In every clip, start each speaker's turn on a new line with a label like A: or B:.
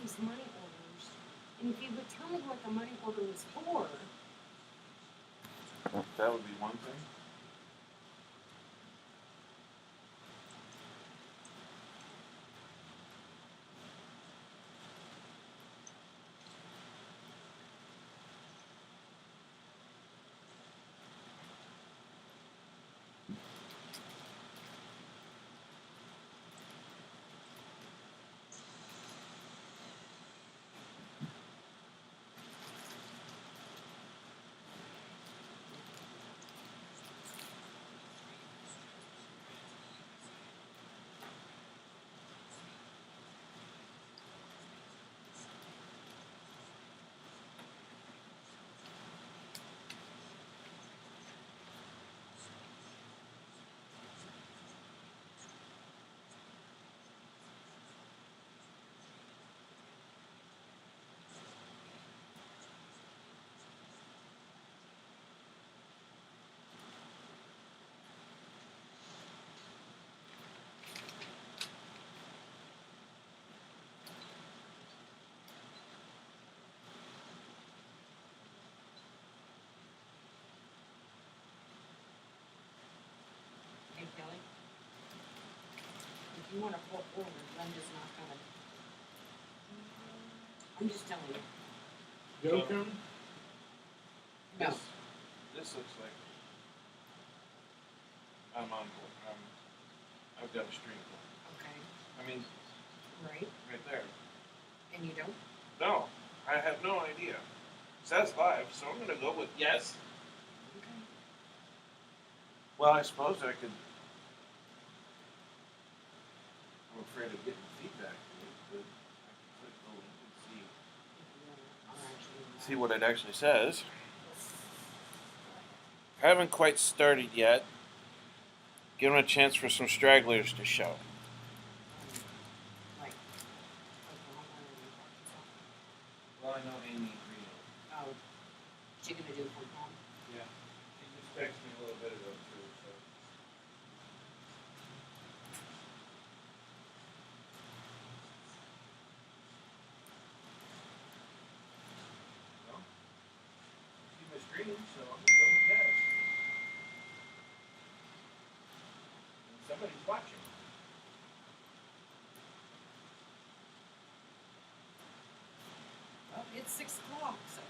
A: these money orders. And if you would tell me what the money order was for.
B: That would be one thing.
A: Hey, Kelly, if you want to pull forward, I'm just not gonna. I'm just telling you.
C: Joe come?
A: No.
B: This looks like I'm on board. I've got a stream.
A: Okay.
B: I mean,
A: Right.
B: right there.
A: And you don't?
B: No, I have no idea. It says live, so I'm gonna go with yes.
A: Okay.
B: Well, I suppose I could. I'm afraid of getting feedback, but I can click the link and see what it actually says. Haven't quite started yet. Give them a chance for some stragglers to show.
A: Like,
B: Well, I know Amy Reno.
A: oh, she gonna do it from home?
B: Yeah. She just texted me a little bit ago, too, so. Well, see my screen, so I'm gonna go with yes. And somebody's watching.
A: Well, it's 6 o'clock, so.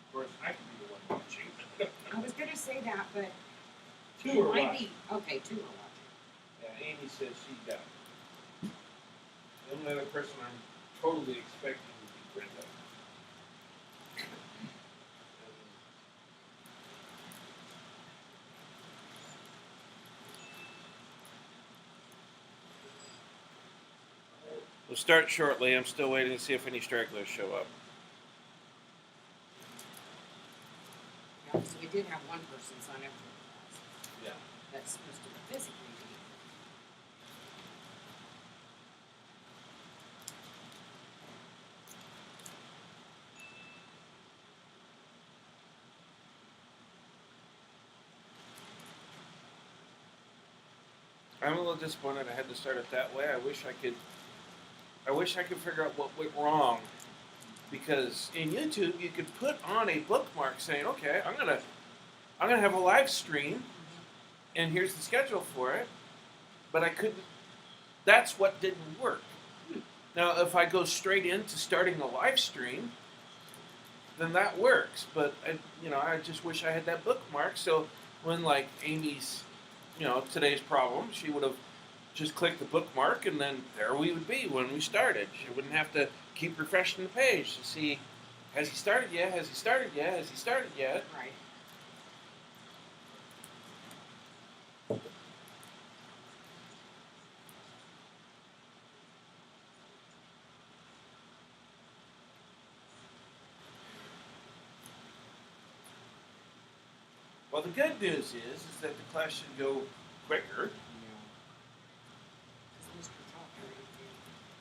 B: Of course, I could be the one watching.
A: I was gonna say that, but
B: Two
A: it
B: are
A: might
B: watching.
A: be. Okay, 2 are watching.
B: Yeah, Amy says she got it. The only other person I'm totally expecting would be Brenda. We'll start shortly. I'm still waiting to see if any stragglers show up.
A: Yeah, so we did have one person sign up for the class.
B: Yeah.
A: That's supposed to physically be.
B: I'm a little disappointed I had to start it that way. I wish I could figure out what went wrong. Because in YouTube you could put on a bookmark saying, okay, I'm gonna have a live stream and here's the schedule for it. But I couldn't that's what didn't work. Now if I go straight into starting a live stream, then that works. But I just wish I had that bookmark so when like Amy's today's problem, she would have just clicked the bookmark and then there we would be when we started. She wouldn't have to keep refreshing the page to see, has he started yet? Has he started yet? Has he started yet?
A: Right.
B: Well, the good news is that the class should go quicker.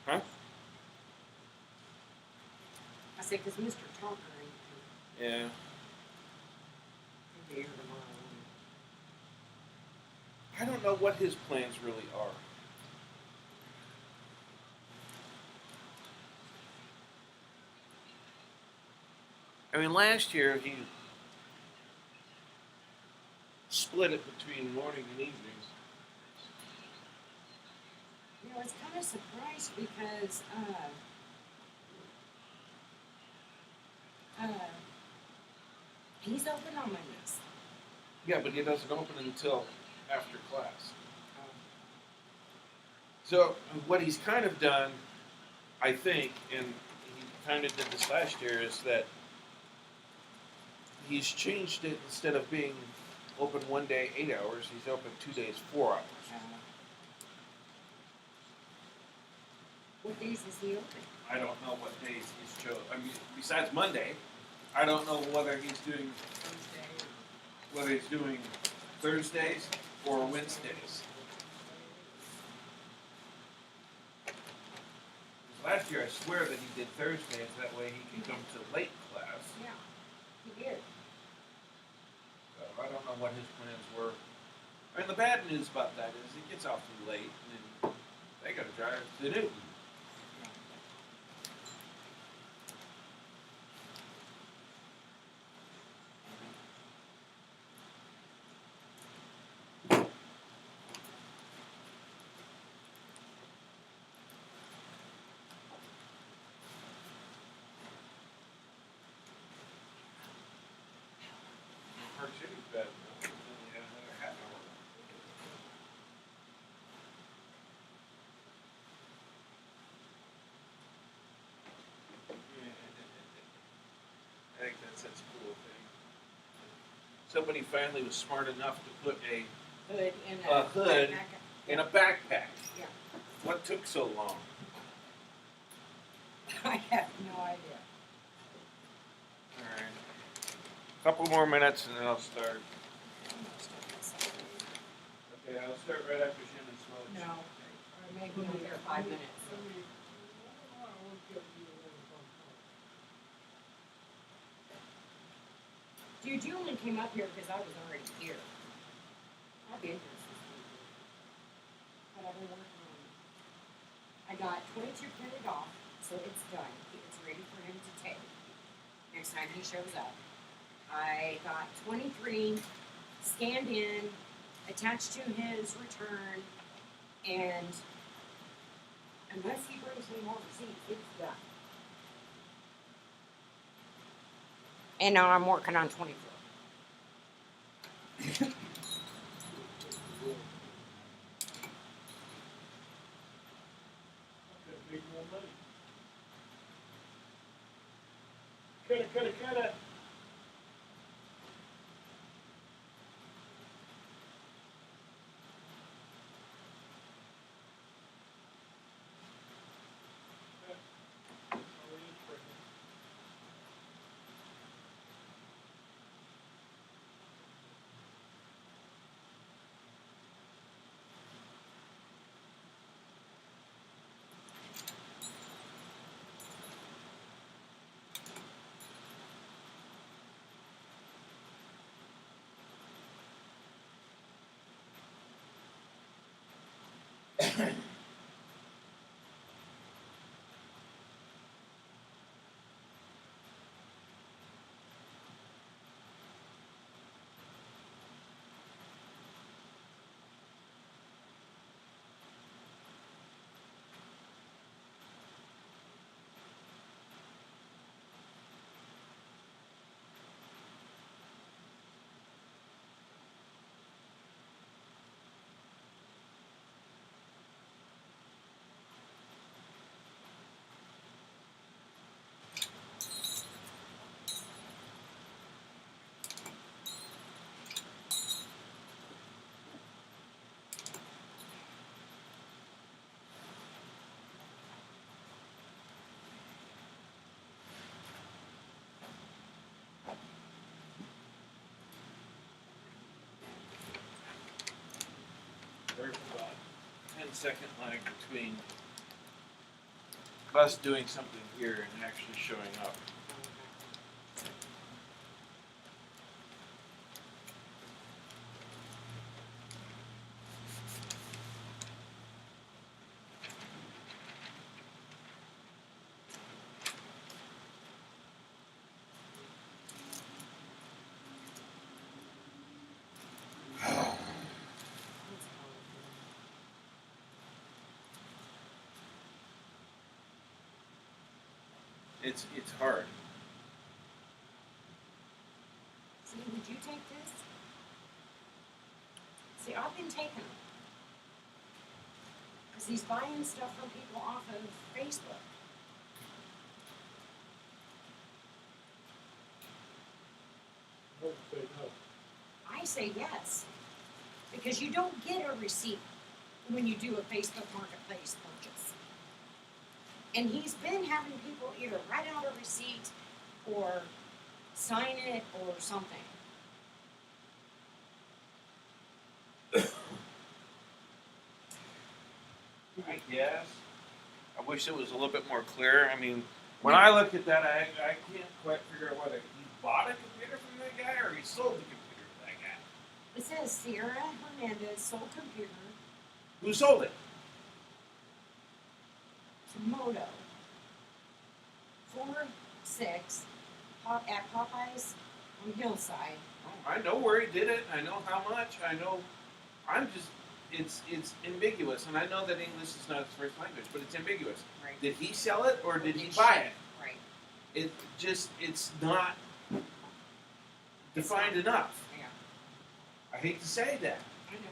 B: Huh?
A: I said, because Mr. Talker ain't
B: Yeah.
A: here tomorrow.
B: I don't know what his plans really are. I mean, last year he split it between morning and evenings.
A: You know, it's kind of surprised because he's open on Mondays.
B: Yeah, but he doesn't open until after class. So what he's kind of done, I think, and he kind of did this last year, is that he's changed it. Instead of being open one day 8 hours, he's open 2 days 4 hours.
A: What days is he open?
B: I don't know what days he's chosen. I mean, besides Monday, I don't know whether he's doing Thursdays or Wednesdays. Last year, I swear that he did Thursdays. That way, he can come to late class.
A: Yeah, he did.
B: So I don't know what his plans were. I mean, the bad news about that is it gets awfully late, and then they got to drive to Newton. Park City's bad enough, and then you have another half hour. I think that's such a cool thing. Somebody finally was smart enough to put a
A: Hood in
B: A hood
A: backpack.
B: in a backpack.
A: Yeah.
B: What took so long?
A: I have no idea.
B: Alright. Couple more minutes and then I'll start. Okay, I'll start right after Shannon Swelling.
A: No, or maybe under 5 minutes. Dude, you only came up here because I was already here. I've been here since we were. But I've been working on it. I got 22 printed off, so it's done. It's ready for him to take next time he shows up. I got 23 scanned in, attached to his return, and unless he brings me more receipts, it's done. And now I'm working on 24.
B: Make more money. Cut it. There's about 10-second lag between us doing something here and actually showing up. It's hard.
A: See, would you take this? See, I've been taking them. Because he's buying stuff from people off of Facebook.
C: I would say no.
A: I say yes. Because you don't get a receipt when you do a Facebook Marketplace purchase. And he's been having people either write out a receipt or sign it or something.
B: I guess. I wish it was a little bit more clear. I mean, when I look at that, I can't quite figure out whether he bought a computer from that guy or he sold the computer to that guy.
A: It says Sierra Hernandez sold computer
B: Who sold it?
A: to Moto 46 at Popeyes on Hillside.
B: Oh, I know where he did it. I know how much. I know. I'm just. It's ambiguous, and I know that English is not his first language, but it's ambiguous.
A: Right.
B: Did he sell it or did he
A: Did
B: buy
A: she?
B: it?
A: Right.
B: It's not defined enough.
A: Yeah.
B: I hate to say that.
A: I know.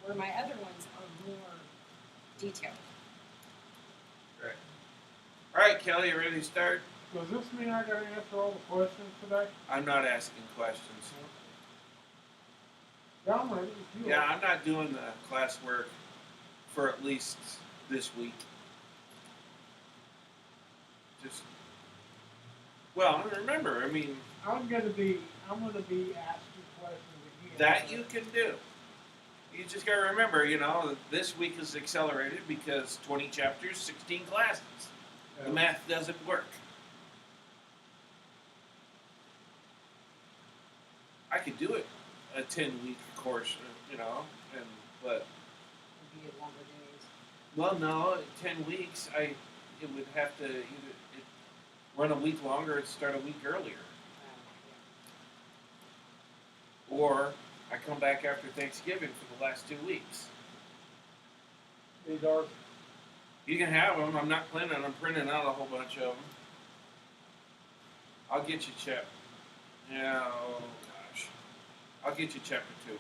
A: Where my other ones are more detailed.
B: Right. All right, Kelly, you ready to start?
C: Does this mean I gotta answer all the questions today?
B: I'm not asking questions.
C: Yeah, I'm ready. If you
B: Yeah,
C: are.
B: I'm not doing the classwork for at least this week. Just well, remember, I mean,
C: I'm gonna be asking questions again.
B: that you can do. You just gotta remember, this week is accelerated because 20 chapters, 16 classes.
C: Yeah.
B: The math doesn't work. I could do it a 10-week course, but
A: Would be longer days.
B: well, no, 10 weeks, it would have to either run a week longer and start a week earlier, or I come back after Thanksgiving for the last 2 weeks.
C: These are
B: You can have them. I'm not planning on printing out a whole bunch of them. I'll get you chapter. Yeah, oh gosh. I'll get you chapter 2.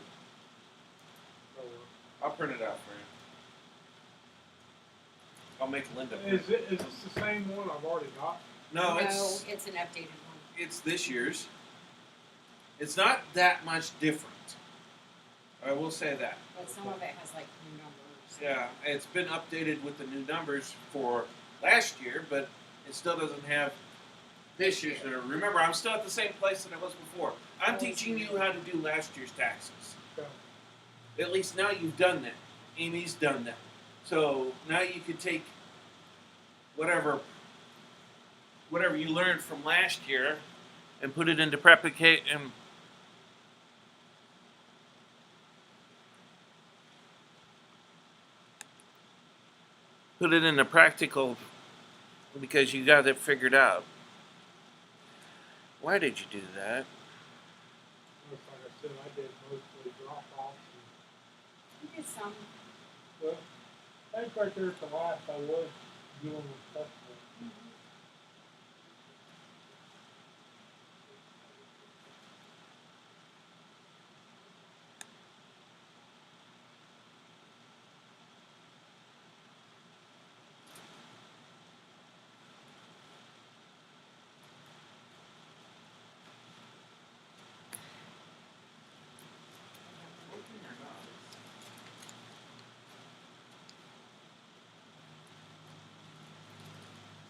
B: I'll print it out for you. I'll make Linda print.
C: Is this the same one I've already got?
B: No,
A: it's an updated one.
B: it's this year's. It's not that much different. I will say that.
A: But some of it has like new numbers.
B: Yeah, it's been updated with the new numbers for last year, but it still doesn't have this year's. Remember, I'm still at the same place that I was before. I'm teaching you how to do last year's taxes.
C: Okay.
B: At least now you've done that. Amy's done that. So now you can take whatever you learned from last year and put it into put it into practical because you got it figured out. Why did you do that?
C: Like I said, I did mostly drop offs.
A: You did some.
C: Well, I think right there at the last I was dealing with customers.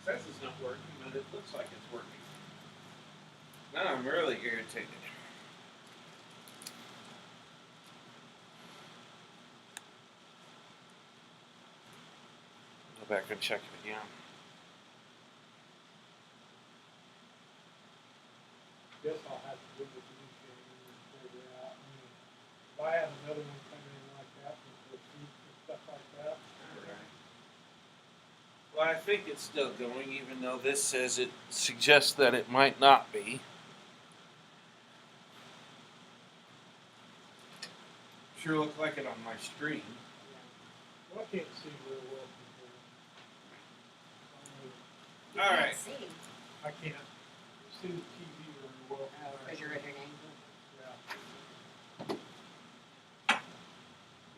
B: Says it's not working, but it looks like it's working. Now I'm really irritated. Go back and check it again.
C: Guess I'll have to do what you can and figure out. I mean, if I have another one come in like that with receipts and stuff like that.
B: Well, I think it's still going, even though this says it suggests that it might not be. Sure looked like it on my screen.
C: Well, I can't see real well
A: You
B: All
A: can't
B: right.
A: see.
C: I can't see the TV very well.
A: Because you're at an angle.
C: Yeah.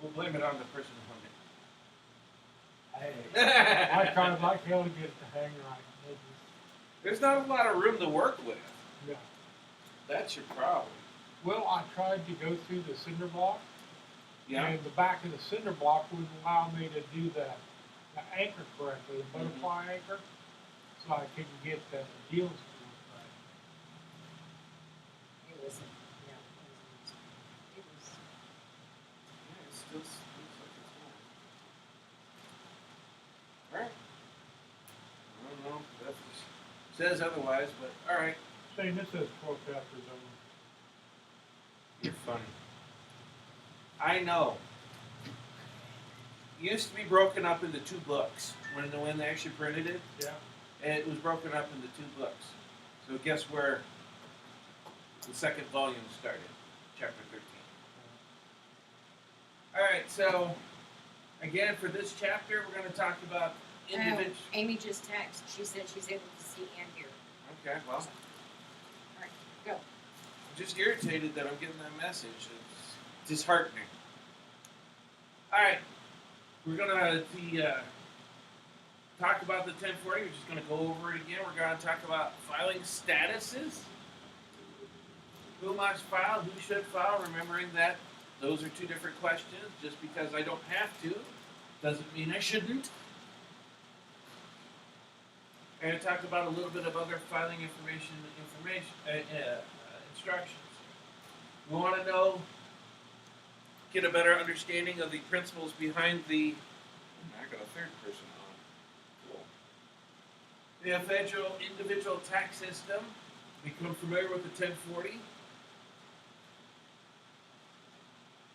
B: We'll blame it on the person who hung
C: Hey,
B: it.
C: I kind of like hell to get it to hang right. Maybe.
B: There's not a lot of room to work with.
C: Yeah.
B: That's your problem.
C: Well, I tried to go through the cinder block,
B: Yeah.
C: and the back of the cinder block wouldn't allow me to do the anchor correctly, the butterfly anchor, so I couldn't get the deals to work right.
A: It was, yeah, it was.
B: Yeah, it still looks like it's on. Alright. I don't know. That says otherwise, but alright.
C: Saying this says 12 chapters only.
B: You're funny. I know. It used to be broken up into 2 books when they actually printed it.
C: Yeah.
B: And it was broken up into 2 books. So guess where the second volume started? Chapter 13. Alright, so again for this chapter we're going to talk about individual.
A: Amy just texted. She said she's able to see and hear.
B: Okay, well,
A: Alright, go.
B: I'm just irritated that I'm getting that message. It's disheartening. Alright, we're going to talk about the 1040. We're just going to go over it again. We're going to talk about filing statuses. Who must file? Who should file? Remembering that those are 2 different questions. Just because I don't have to doesn't mean I shouldn't. And I talked about a little bit of other filing instructions. We want to know, get a better understanding of the principles behind the. I got a third person on. Cool. The federal individual tax system. Become familiar with the 1040.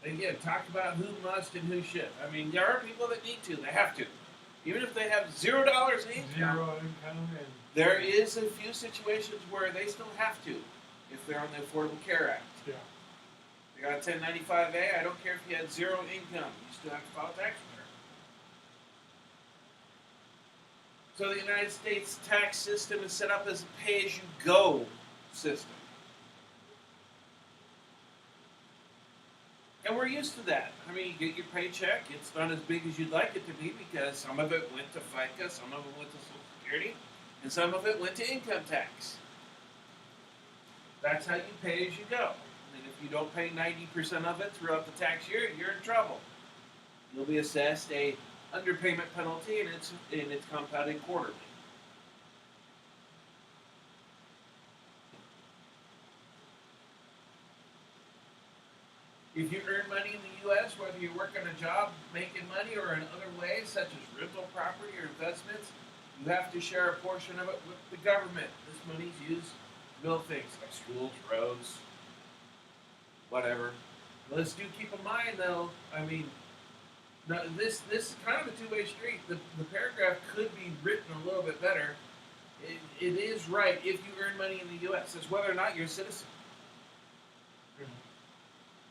B: Again, talk about who must and who should. I mean, there are people that need to. They have to. Even if they have $0 in income.
C: Zero income and
B: There is a few situations where they still have to, if they're on the Affordable Care Act.
C: yeah.
B: They got a 1095A. I don't care if you had 0 income. You still have to file tax return. So the United States tax system is set up as a pay-as-you-go system. And we're used to that. I mean, you get your paycheck. It's not as big as you'd like it to be because some of it went to FICA, some of it went to Social Security, and some of it went to income tax. That's how you pay as you go. And if you don't pay 90% of it throughout the tax year, you're in trouble. You'll be assessed a underpayment penalty, and it's compounded quarterly. If you earn money in the U.S., whether you work on a job making money or in other ways, such as rental property or investments, you have to share a portion of it with the government. This money's used to build things like schools, roads, whatever. Let's do keep in mind, though, I mean, now this is kind of a two-way street. The paragraph could be written a little bit better. It is right if you earn money in the U.S. It's whether or not you're a citizen.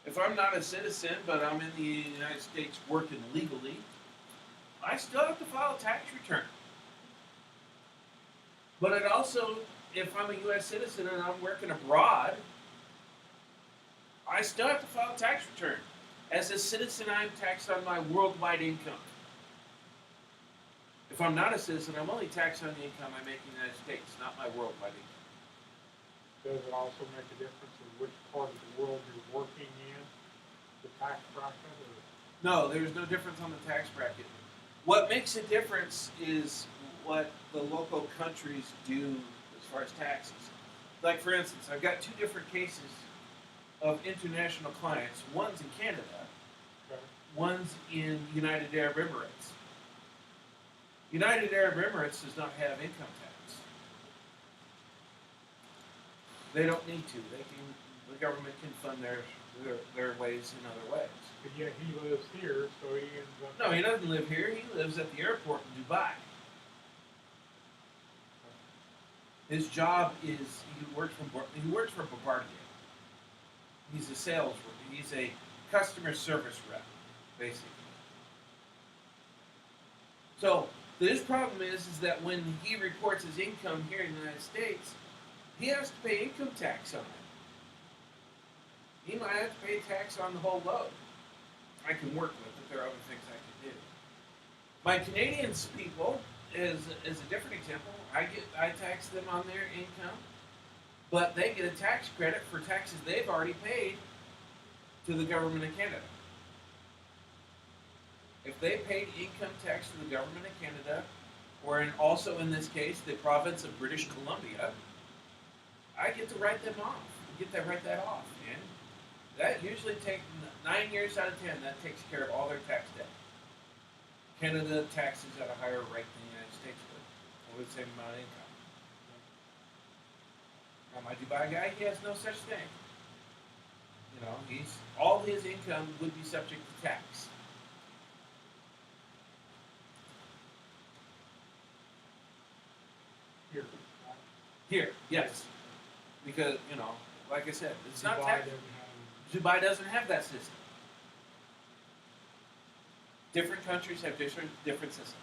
B: If I'm not a citizen, but I'm in the United States working legally, I still have to file a tax return. But it also, if I'm a U.S. citizen and I'm working abroad, I still have to file a tax return. As a citizen, I'm taxed on my worldwide income. If I'm not a citizen, I'm only taxed on the income I make in the United States, not my worldwide income.
C: Does it also make a difference in which part of the world you're working in, the tax bracket? Or?
B: No, there's no difference on the tax bracket. What makes a difference is what the local countries do as far as taxes. Like, for instance, I've got 2 different cases of international clients. One's in Canada,
C: Okay.
B: one's in United Arab Emirates. United Arab Emirates does not have income tax. They don't need to. The government can fund their ways in other ways.
C: But yet he lives here, so he ends up.
B: No, he doesn't live here. He lives at the airport in Dubai. His job is he works for Bombardier. He's a sales rep. He's a customer service rep, basically. So His problem is that when he reports his income here in the United States, he has to pay income tax on it. He might have to pay tax on the whole load. I can work with it. There are other things I can do. My Canadian people is a different example. I tax them on their income, but they get a tax credit for taxes they've already paid to the government of Canada. If they paid income tax to the government of Canada, or also in this case the province of British Columbia, I get to write them off. I get to write that off, man. That usually takes 9 years out of 10. That takes care of all their tax debt. Canada taxes at a higher rate than the United States would, over the same amount of income. Now, my Dubai guy, he has no such thing. You know, all his income would be subject to tax.
C: Here.
B: Here, yes, because like I said, it's not
C: Dubai
B: tax.
C: doesn't have
B: Dubai doesn't have that system. Different countries have different systems.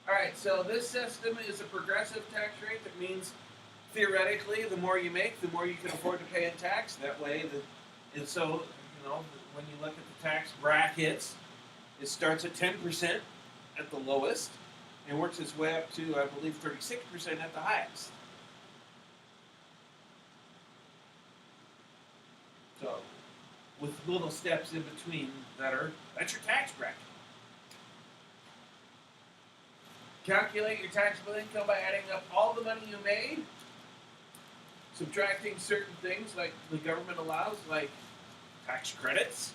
B: All right, so this system is a progressive tax rate. That means theoretically, the more you make, the more you can afford to pay in tax. That way, and so when you look at the tax brackets, it starts at 10% at the lowest and works its way up to, I believe, 36% at the highest. So, with little steps in between that's your tax bracket. Calculate your taxable income by adding up all the money you made, subtracting certain things like the government allows, like tax credits,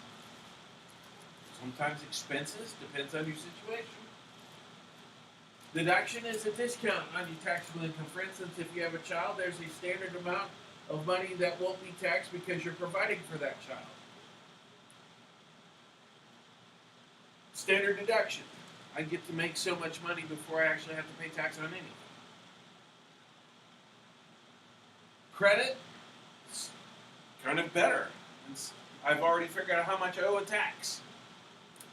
B: sometimes expenses, depends on your situation. Deduction is a discount on your taxable income. For instance, if you have a child, there's a standard amount of money that won't be taxed because you're providing for that child. Standard deduction. I get to make so much money before I actually have to pay tax on anything. Credit, it's kind of better. I've already figured out how much I owe in tax.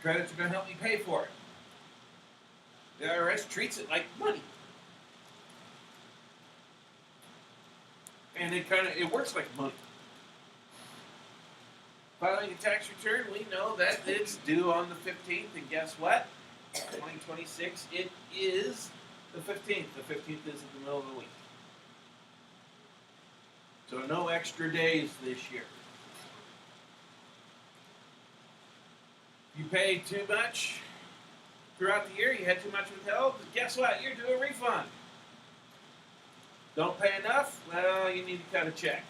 B: Credits are going to help me pay for it. The IRS treats it like money. And it works like money. Filing a tax return, we know that it's due on the 15th, and guess what? 2026, it is the 15th. The 15th is in the middle of the week. So no extra days this year. You pay too much throughout the year, you had too much withheld, guess what? You're due a refund. Don't pay enough? Well, you need to cut a check.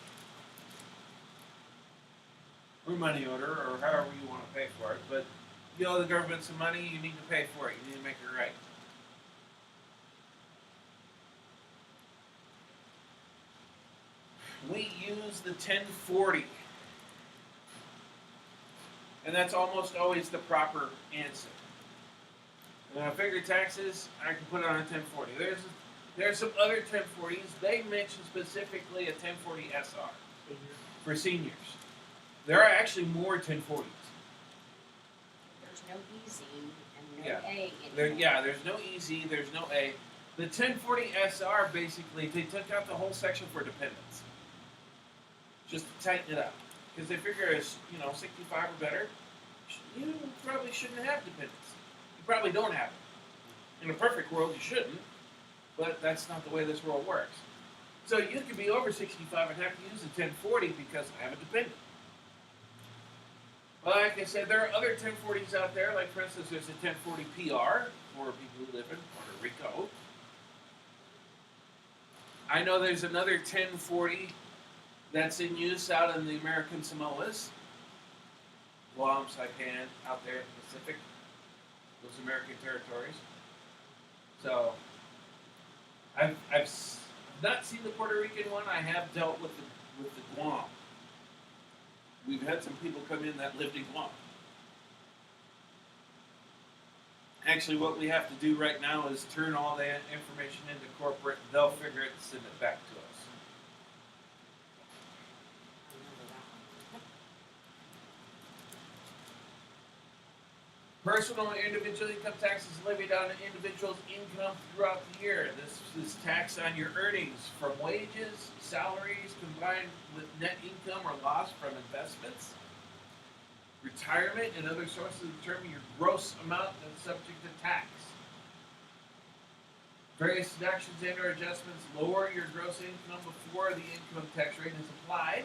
B: Or money order, or however you want to pay for it. But you owe the government some money, you need to pay for it. You need to make it right. We use the 1040. And that's almost always the proper answer. Figure taxes, I can put it on a 1040. There's some other 1040s. They mention specifically a 1040 SR for seniors. There are actually more 1040s.
A: There's no easy and no A in
B: There's no easy, there's no A. The 1040 SR, basically, they took out the whole section for dependents. Just to tighten it up. Because they figure it's, 65 or better, you probably shouldn't have dependents. You probably don't have it. In a perfect world, you shouldn't, but that's not the way this world works. So you could be over 65 and have to use a 1040 because I have a dependent. Well, like I said, there are other 1040s out there. Like, for instance, there's a 1040 PR for people who live in Puerto Rico. I know there's another 1040 that's in use out in the American Samoas, Guam, Saipan, out there in the Pacific, those American territories. So, I've not seen the Puerto Rican one. I have dealt with the Guam. We've had some people come in that lived in Guam. Actually, what we have to do right now is turn all that information into corporate. They'll figure it and send it back to us. Personal and individual income tax is levied on an individual's income throughout the year. This is tax on your earnings from wages, salaries, combined with net income or loss from investments, retirement, and other sources to determine your gross amount that's subject to tax. Various deductions and or adjustments lower your gross income before the income tax rate is applied.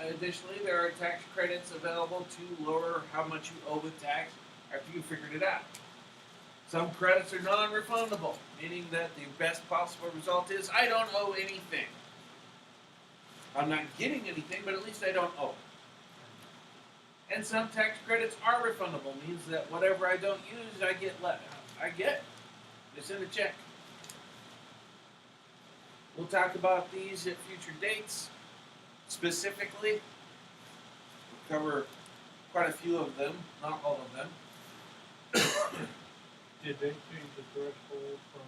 B: Additionally, there are tax credits available to lower how much you owe with tax after you figured it out. Some credits are non-refundable, meaning that the best possible result is I don't owe anything. I'm not getting anything, but at least I don't owe. And some tax credits are refundable, means that whatever I don't use, I get left. I get. It's in a check. We'll talk about these at future dates. Specifically, we'll cover quite a few of them, not all of them.
C: Did they change the threshold from,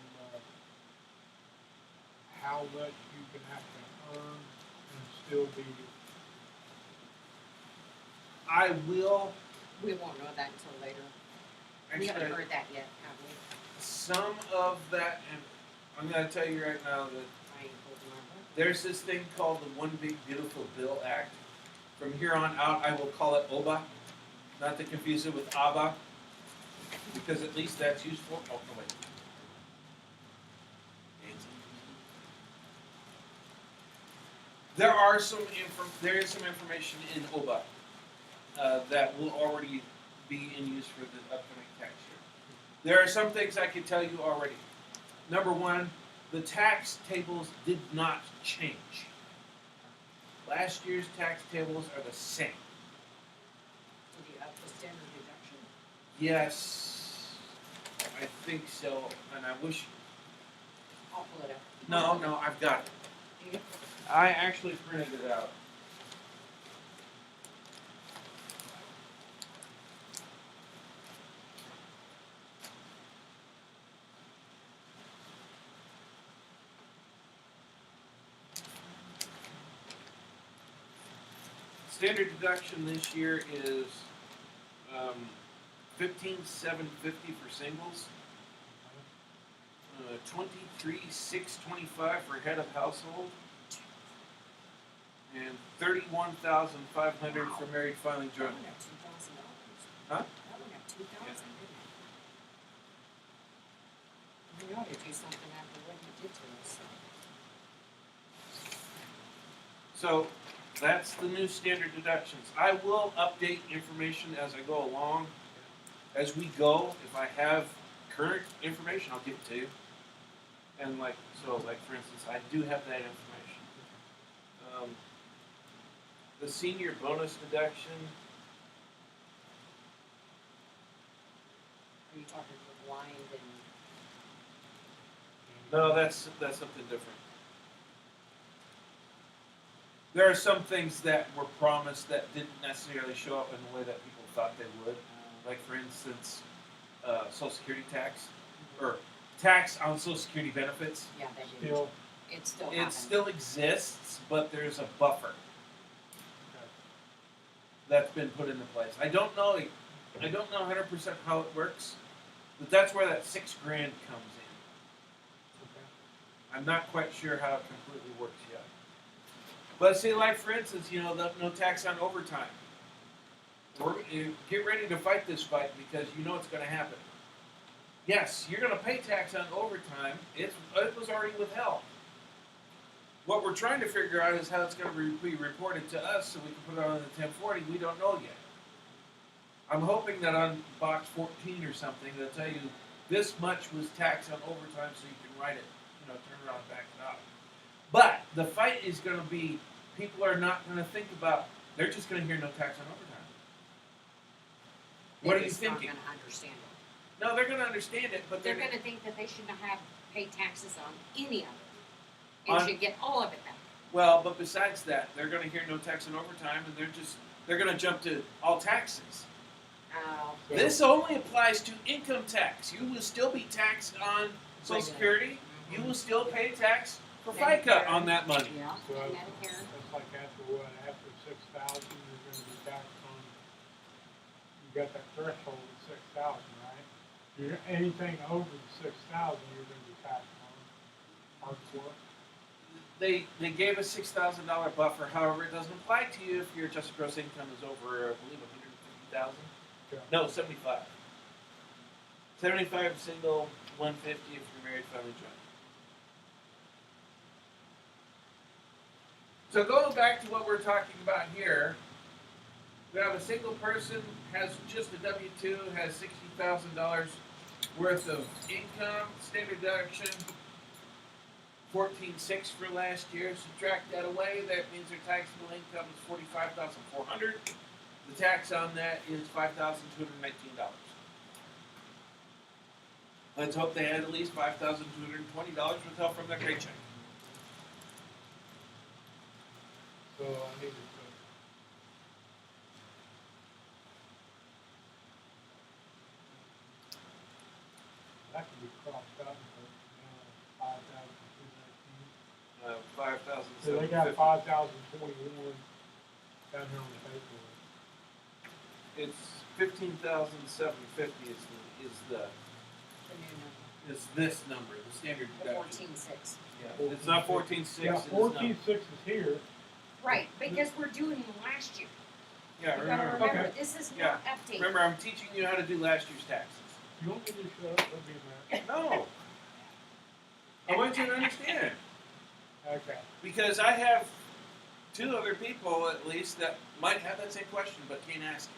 C: how much you can have to earn and still be,
B: I will.
A: We won't know that until later. We haven't
B: Actually,
A: heard that yet, have we?
B: some of that, and I'm going to tell you right now that
A: I ain't holding my breath.
B: there's this thing called the One Big Beautiful Bill Act. From here on out, I will call it OBA, not to confuse it with ABBA, because at least that's useful. Oh, no, wait. There is some information in OBA that will already be in use for the upcoming tax year. There are some things I can tell you already. Number one, the tax tables did not change. Last year's tax tables are the same.
A: Did you up the standard deduction?
B: Yes, I think so, and I wish.
A: I'll pull it up.
B: No, I've got it. I actually printed it out. Standard deduction this year is $15,750 for singles, $23,625 for head of household, and $31,500 for married filing
A: That
B: joint.
A: went up $2,000.
B: Huh?
A: That went up $2,000, didn't it? We ought to do something after what you did to us.
B: So that's the new standard deductions. I will update information as I go along. As we go, if I have current information, I'll give it to you. And like for instance, I do have that information. The senior bonus deduction.
A: Are you talking for blind and?
B: No, that's something different. There are some things that were promised that didn't necessarily show up in the way that people thought they would. Like for instance, Social Security tax, or tax on Social Security benefits.
A: Yeah, that didn't.
C: still,
A: It still
B: It
A: happened.
B: still exists, but there's a buffer
C: okay,
B: that's been put into place. I don't know 100% how it works, but that's where that $6,000 comes in.
C: okay.
B: I'm not quite sure how it completely works yet. But say, like for instance, no tax on overtime. Get ready to fight this fight because you know it's going to happen. Yes, you're going to pay tax on overtime. It was already withheld. What we're trying to figure out is how it's going to be reported to us so we can put it on the 1040. We don't know yet. I'm hoping that on box 14 or something, they'll tell you this much was taxed on overtime so you can write it, turn around and back it up. But the fight is going to be, people are not going to think about, they're just going to hear no tax on overtime. What are you thinking?
A: They're just not gonna understand it.
B: No, they're going to understand it, but
A: They're gonna think that they shouldn't have paid taxes on any of it. And
B: On-
A: should get all of it back.
B: well, but besides that, they're going to hear no tax on overtime, and they're going to jump to all taxes.
A: Oh.
B: This only applies to income tax. You will still be taxed on Social
A: Regular.
B: Security. You will still pay tax for
A: Medicare.
B: FICA on that money.
A: Yeah,
C: So
A: and
C: that's
A: Medicare.
C: like after 6,000, you're gonna be taxed on, you got that threshold of 6,000, right? You're, anything over the 6,000, you're gonna be taxed on. Hardcore.
B: They gave a $6,000 buffer. However, it doesn't apply to you if your adjusted gross income is over, I believe, 150,000.
C: Okay.
B: No, 75. 75 single, 150 if you're married, family joint. So going back to what we're talking about here, we have a single person has just a W-2, has $60,000 worth of income, standard deduction, 14.6 for last year. Subtract that away, that means their taxable income is 45,400. The tax on that is $5,219. Let's hope they had at least $5,220 with help from their paycheck.
C: So I need to put. That can be crossed out and put 5,219.
B: 5,000.
C: So they got 5,021 down here on the paperwork.
B: It's 15,750 is
A: The new number,
B: is this number, the standard
A: the
B: deduction.
A: 14.6.
B: Yeah, it's not 14.6.
C: Yeah,
B: it is
C: 14.6 is here.
A: Right, because we're doing last year.
B: Yeah,
A: You gotta
B: remember.
A: remember,
C: Okay.
A: this is
B: Yeah.
A: not updated.
B: Remember, I'm teaching you how to do last year's taxes.
C: You want me to shut up? I'll be mad.
B: No. I want you to understand.
C: Okay.
B: Because I have two other people, at least, that might have that same question but can't ask it.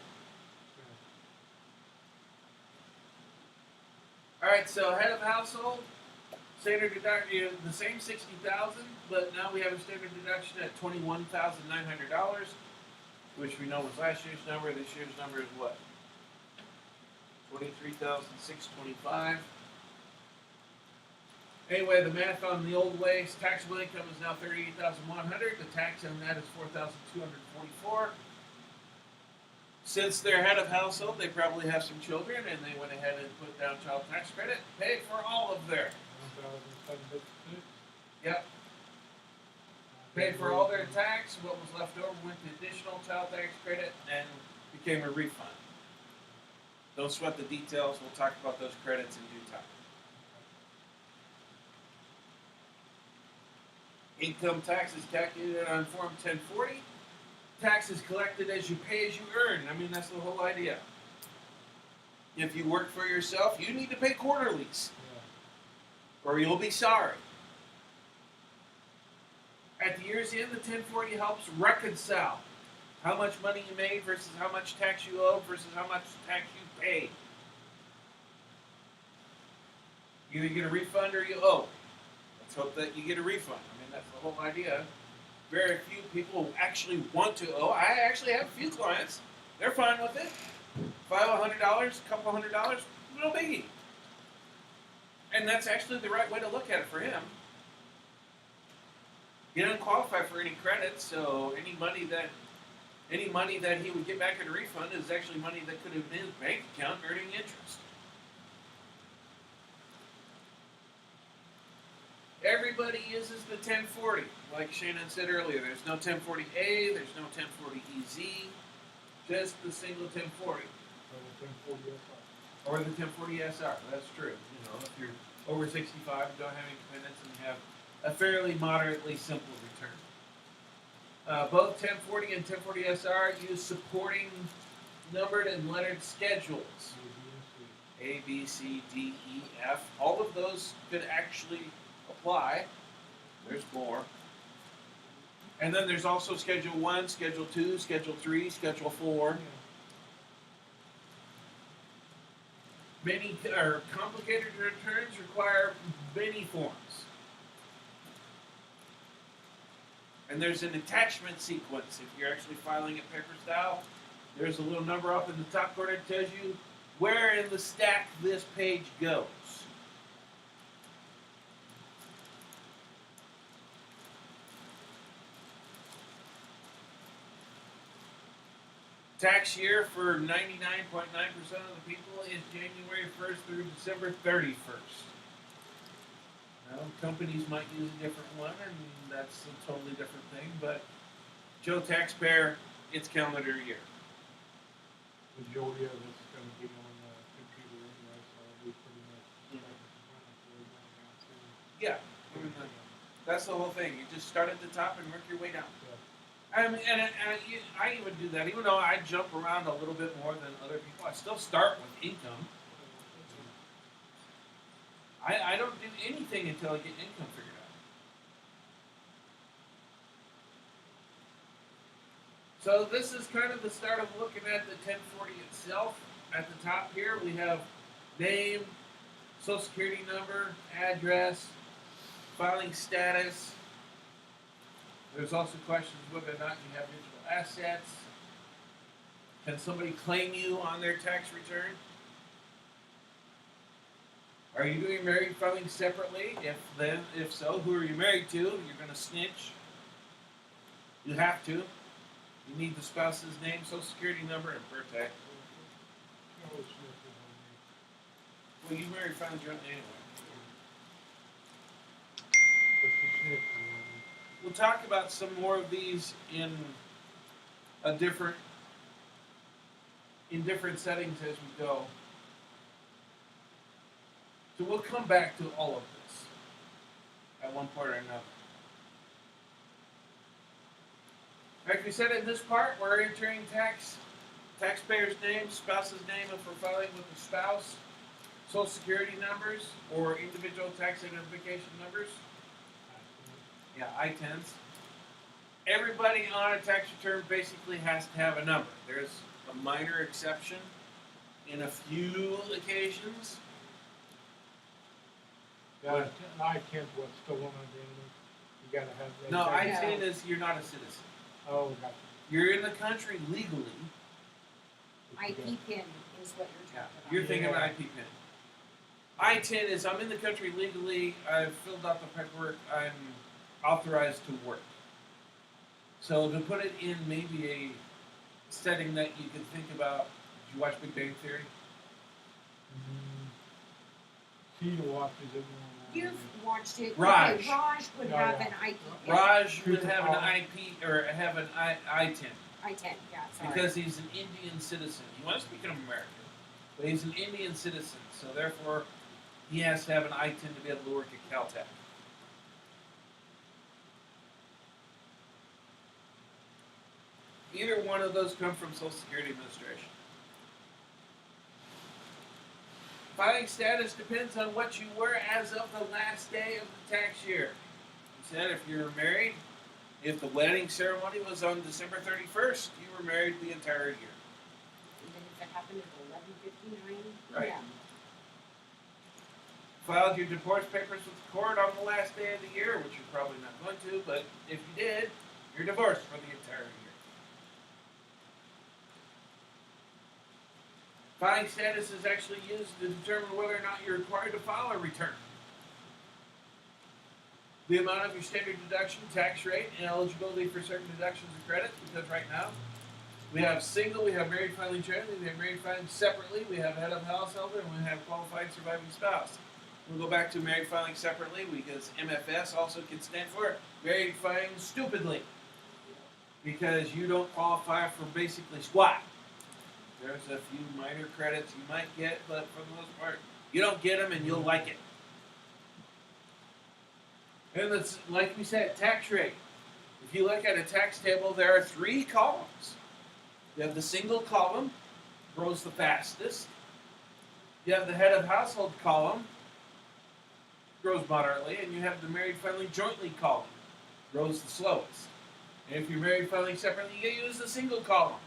B: All right, so head of household, standard deduction, the same 60,000, but now we have a standard deduction at $21,900, which we know was last year's number. This year's number is what? 23,625. Anyway, the math on the old way, taxable income is now 38,100. The tax on that is 4,244. Since they're head of household, they probably have some children, and they went ahead and put down child tax credit, paid for all of their.
C: 1,756.
B: Yep. Paid for all their tax. What was left over went to additional child tax credit and became a refund. Don't sweat the details. We'll talk about those credits in due time. Income tax is calculated on Form 1040. Tax is collected as you pay as you earn. I mean, that's the whole idea. If you work for yourself, you need to pay quarterlies, or you'll be sorry. At the year's end, the 1040 helps reconcile how much money you made versus how much tax you owe versus how much tax you paid. You either get a refund or you owe. Let's hope that you get a refund. I mean, that's the whole idea. Very few people actually want to owe. I actually have a few clients. They're fine with it. $500, a couple $100, no biggie. And that's actually the right way to look at it for him. He doesn't qualify for any credits, so any money that he would get back in a refund is actually money that could have been in his bank account earning interest. Everybody uses the 1040. Like Shannon said earlier, there's no 1040A, there's no 1040EZ, just the single 1040. Or the 1040SR, that's true. You know, if you're over 65 and don't have any dependents and have a fairly moderately simple return. Both 1040 and 1040SR use supporting numbered and lettered schedules. A, B, C, D, E, F. All of those could actually apply. There's more. And then there's also Schedule 1, Schedule 2, Schedule 3, Schedule 4. Many complicated returns require many forms. And there's an attachment sequence. If you're actually filing it paper style, there's a little number up in the top corner that tells you where in the stack this page goes. Tax year for 99.9% of the people is January 1st through December 31st. Now, companies might use a different one, and that's a totally different thing, but Joe taxpayer, it's calendar year.
C: majority of it's gonna be on the computer anyway, so it'll be pretty much
B: Mhm.
C: self-explanatory going down through.
B: Yeah, I mean, that's the whole thing. You just start at the top and work your way down.
C: Yeah.
B: I mean, I even do that. Even though I jump around a little bit more than other people, I still start with income. I don't do anything until I get income figured out. So this is kind of the start of looking at the 1040 itself. At the top here, we have name, social security number, address, filing status. There's also questions whether or not you have digital assets. Can somebody claim you on their tax return? Are you doing married filing separately? If so, who are you married to? You're going to snitch. You have to. You need the spouse's name, social security number, and birthday.
C: No, it's nothing on me.
B: Well, you married filing jointly anyway.
C: But you snitched on me.
B: We'll talk about some more of these in different settings as we go. So we'll come back to all of this at one point or another. Like we said in this part, we're entering taxpayer's name, spouse's name if we're filing with the spouse, social security numbers, or individual tax identification numbers. Yeah, ITINs. Everybody on a tax return basically has to have a number. There's a minor exception in a few occasions.
C: Yeah, I-10's what's stolen identity. You gotta have that.
B: No,
A: Yeah.
B: I-10 is you're not a citizen.
C: Oh, gotcha.
B: You're in the country legally.
A: IP pin is what you're
B: Yeah,
A: talking about.
B: you're thinking of
C: Yeah.
B: IP PIN. I-10 is I'm in the country legally. I've filled out the paperwork. I'm authorized to work. So to put it in maybe a setting that you could think about. Did you watch Big Bang Theory?
C: Cheetah watches it one.
A: You've watched it.
B: Raj.
A: Okay, Raj would
C: Oh,
A: have
C: yeah.
A: an IP pin.
B: Raj would
C: Cooper
B: have an
C: Paul.
B: IP or have an I-10
A: I-10, yeah, sorry.
B: because he's an Indian citizen. He wants to become American, but he's an Indian citizen. So therefore, he has to have an I-10 to be able to work at Caltech. Either one of those come from Social Security Administration. Filing status depends on what you were as of the last day of the tax year. You said if you're married, if the wedding ceremony was on December 31st, you were married the entire year.
A: And then if it happened at 11:59,
B: Right.
A: yeah.
B: Filed your divorce papers with the court on the last day of the year, which you're probably not going to, but if you did, you're divorced for the entire year. Filing status is actually used to determine whether or not you're required to file a return. The amount of your standard deduction, tax rate, and eligibility for certain deductions and credits, because right now we have single, we have married filing jointly, we have married filing separately, we have head of householder, and we have qualified surviving spouse. We'll go back to married filing separately because MFS also can stand for married filing stupidly. Because you don't qualify for basically squat. There's a few minor credits you might get, but for the most part, you don't get them and you'll like it. And it's like we said, tax rate. If you look at a tax table, there are 3 columns. You have the single column, grows the fastest. You have the head of household column, grows moderately, and you have the married filing jointly column, grows the slowest. And if you're married filing separately, you use the single column.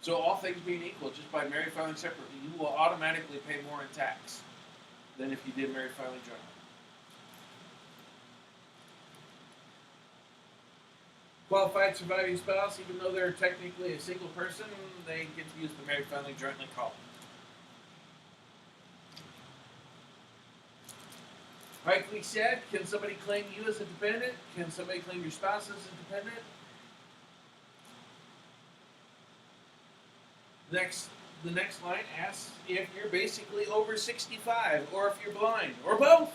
B: So all things being equal, just by married filing separately, you will automatically pay more in tax than if you did married filing jointly. Qualified surviving spouse, even though they're technically a single person, they get to use the married filing jointly column. Like we said, can somebody claim you as a dependent? Can somebody claim your spouse as a dependent? The next line asks if you're basically over 65 or if you're blind or both.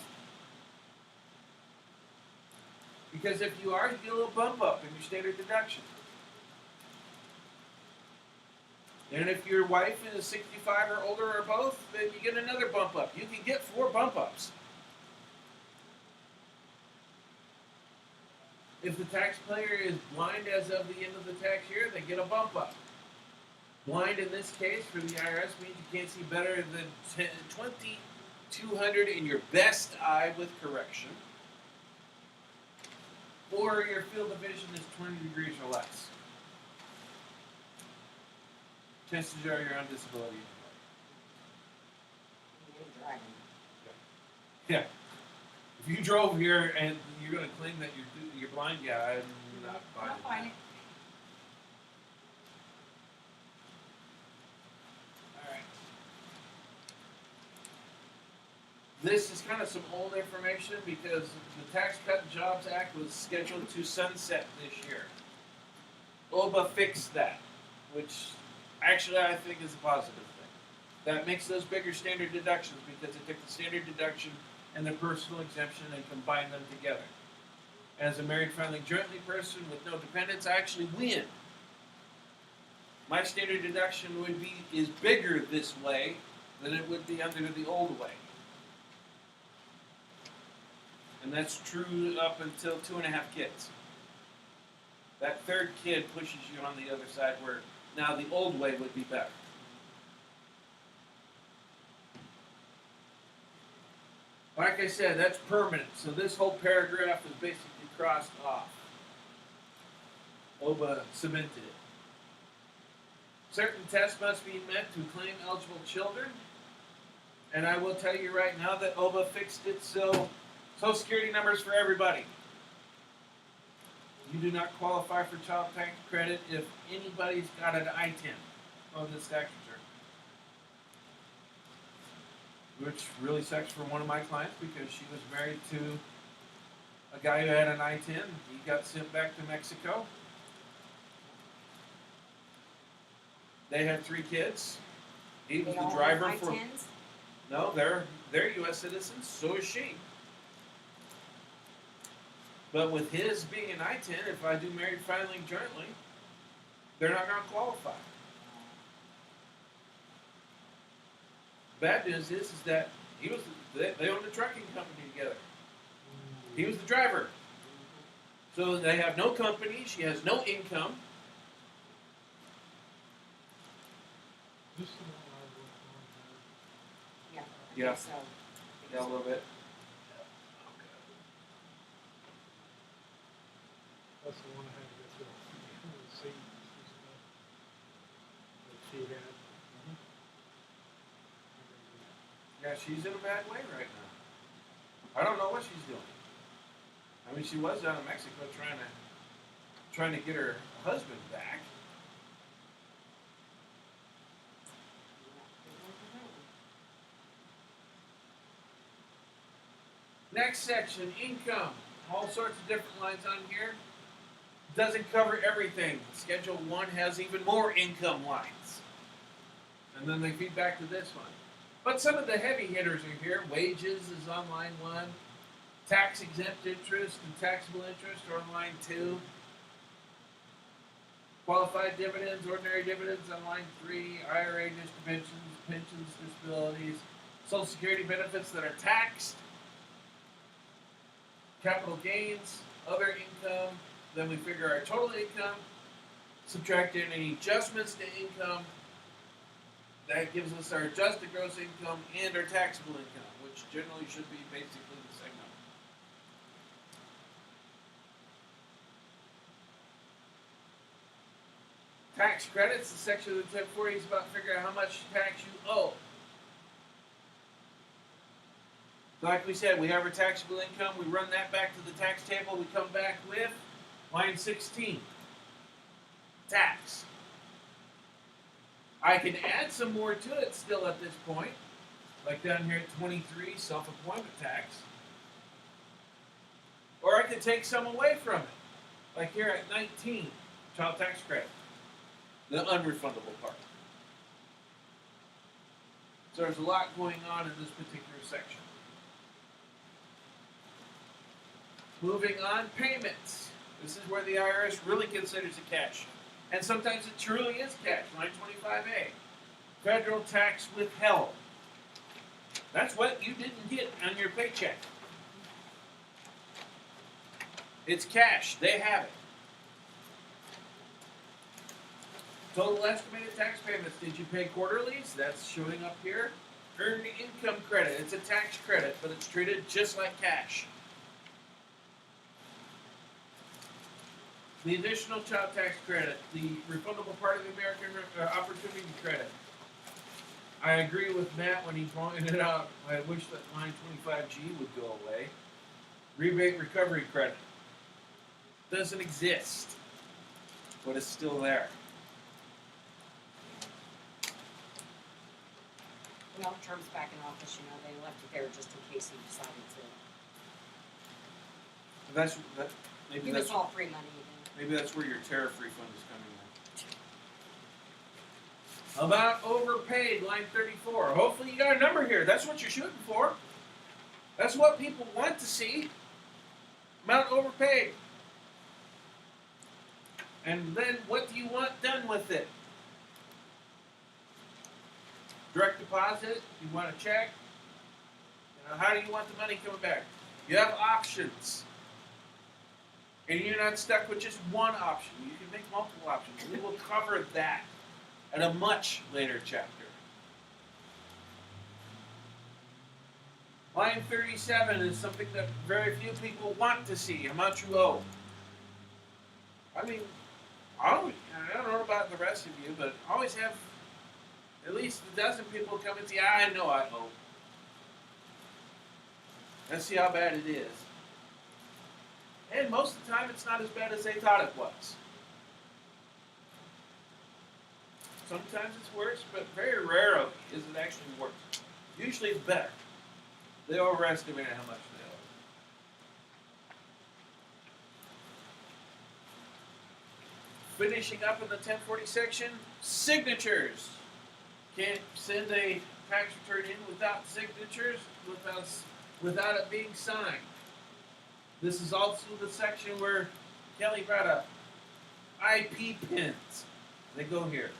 B: Because if you are, you get a little bump up in your standard deduction. And if your wife is 65 or older or both, then you get another bump up. You can get 4 bump ups. If the taxpayer is blind as of the end of the tax year, they get a bump up. Blind in this case for the IRS means you can't see better than 2200 in your best eye with correction. Or your field of vision is 20 degrees or less. Chances are you're on disability.
A: You're driving.
B: Yeah. If you drove here and you're going to claim that you're blind, yeah, I'm not buying
A: Not buying it.
B: Alright. This is kind of some old information because the Tax Cut and Jobs Act was scheduled to sunset this year. OBA fixed that, which actually I think is a positive thing. That makes those bigger standard deductions because it took the standard deduction and the personal exemption and combined them together. As a married filing jointly person with no dependents, I actually win. My standard deduction is bigger this way than it would be under the old way. And that's true up until 2.5 kids. That 3rd kid pushes you on the other side where now the old way would be better. Like I said, that's permanent. So this whole paragraph is basically crossed off. OBA cemented it. Certain tests must be met to claim eligible children. And I will tell you right now that OBA fixed it so Social Security numbers for everybody. You do not qualify for child tax credit if anybody's got an I-10 on this tax return. Which really sucks for one of my clients because she was married to a guy who had an I-10. He got sent back to Mexico. They had 3 kids. He was
A: They
B: the
A: all
B: driver
A: have
B: for.
A: I-10s?
B: No, they're U.S. citizens. So is she. But with his being an I-10, if I do married filing jointly, they're not going to qualify. Bad news is that they owned a trucking company together. He was the driver. So they have no company. She has no income.
C: This is the one I worked on.
A: Yeah.
B: Yeah.
A: So.
B: Yeah, a little bit.
C: That's the one I had to go through. The seats and stuff that she had.
B: Yeah, she's in a bad way right now. I don't know what she's doing. I mean, she was down in Mexico trying to get her husband back. Next section, income. All sorts of different lines on here. Doesn't cover everything. Schedule 1 has even more income lines. And then they feed back to this one. But some of the heavy hitters are here. Wages is on line 1. Tax exempt interest and taxable interest are on line 2. Qualified dividends, ordinary dividends on line 3. IRA distributions, pensions, disabilities, Social Security benefits that are taxed. Capital gains, other income. Then we figure our total income, subtract in any adjustments to income. That gives us our adjusted gross income and our taxable income, which generally should be basically the same number. Tax credits, the section of the 1040 is about figuring out how much tax you owe. Like we said, we have our taxable income. We run that back to the tax table. We come back with line 16, tax. I can add some more to it still at this point, like down here at 23, self-employment tax. Or I could take some away from it, like here at 19, child tax credit, the unrefundable part. So there's a lot going on in this particular section. Moving on, payments. This is where the IRS really considers a cash And sometimes it truly is cash. Line 25A. Federal tax withheld. That's what you didn't get on your paycheck. It's cash. They have it. Total estimated tax payments. Did you pay quarterlies? That's showing up here. Earned income credit. It's a tax credit, but it's treated just like cash. The additional child tax credit, the refundable part of the American Opportunity Credit. I agree with Matt when he pointed out, I wish that line 25G would go away. Rebate recovery credit. Doesn't exist, but it's still there.
A: Well, Trump's back in office, they left it there just in case he decided to
B: Maybe
A: give
B: that's
A: us all free money again.
B: maybe that's where your tariff refund is coming in. About overpaid, line 34. Hopefully you got a number here. That's what you're shooting for. That's what people want to see. Amount overpaid. And then what do you want done with it? Direct deposit? You want a check? How do you want the money coming back? You have options. And you're not stuck with just one option. You can make multiple options. We will cover that at a much later chapter. Line 37 is something that very few people want to see. Amount you owe. I mean, I don't know about the rest of you, but I always have at least a dozen people come and say, I know I owe. Let's see how bad it is. And most of the time, it's not as bad as they thought it was. Sometimes it's worse, but very rarely is it actually worse. Usually it's better. They overestimated how much they owe. Finishing up in the 1040 section, signatures. Can't send a tax return in without signatures, without it being signed. This is also the section where Kelly brought up IP pins. They go here.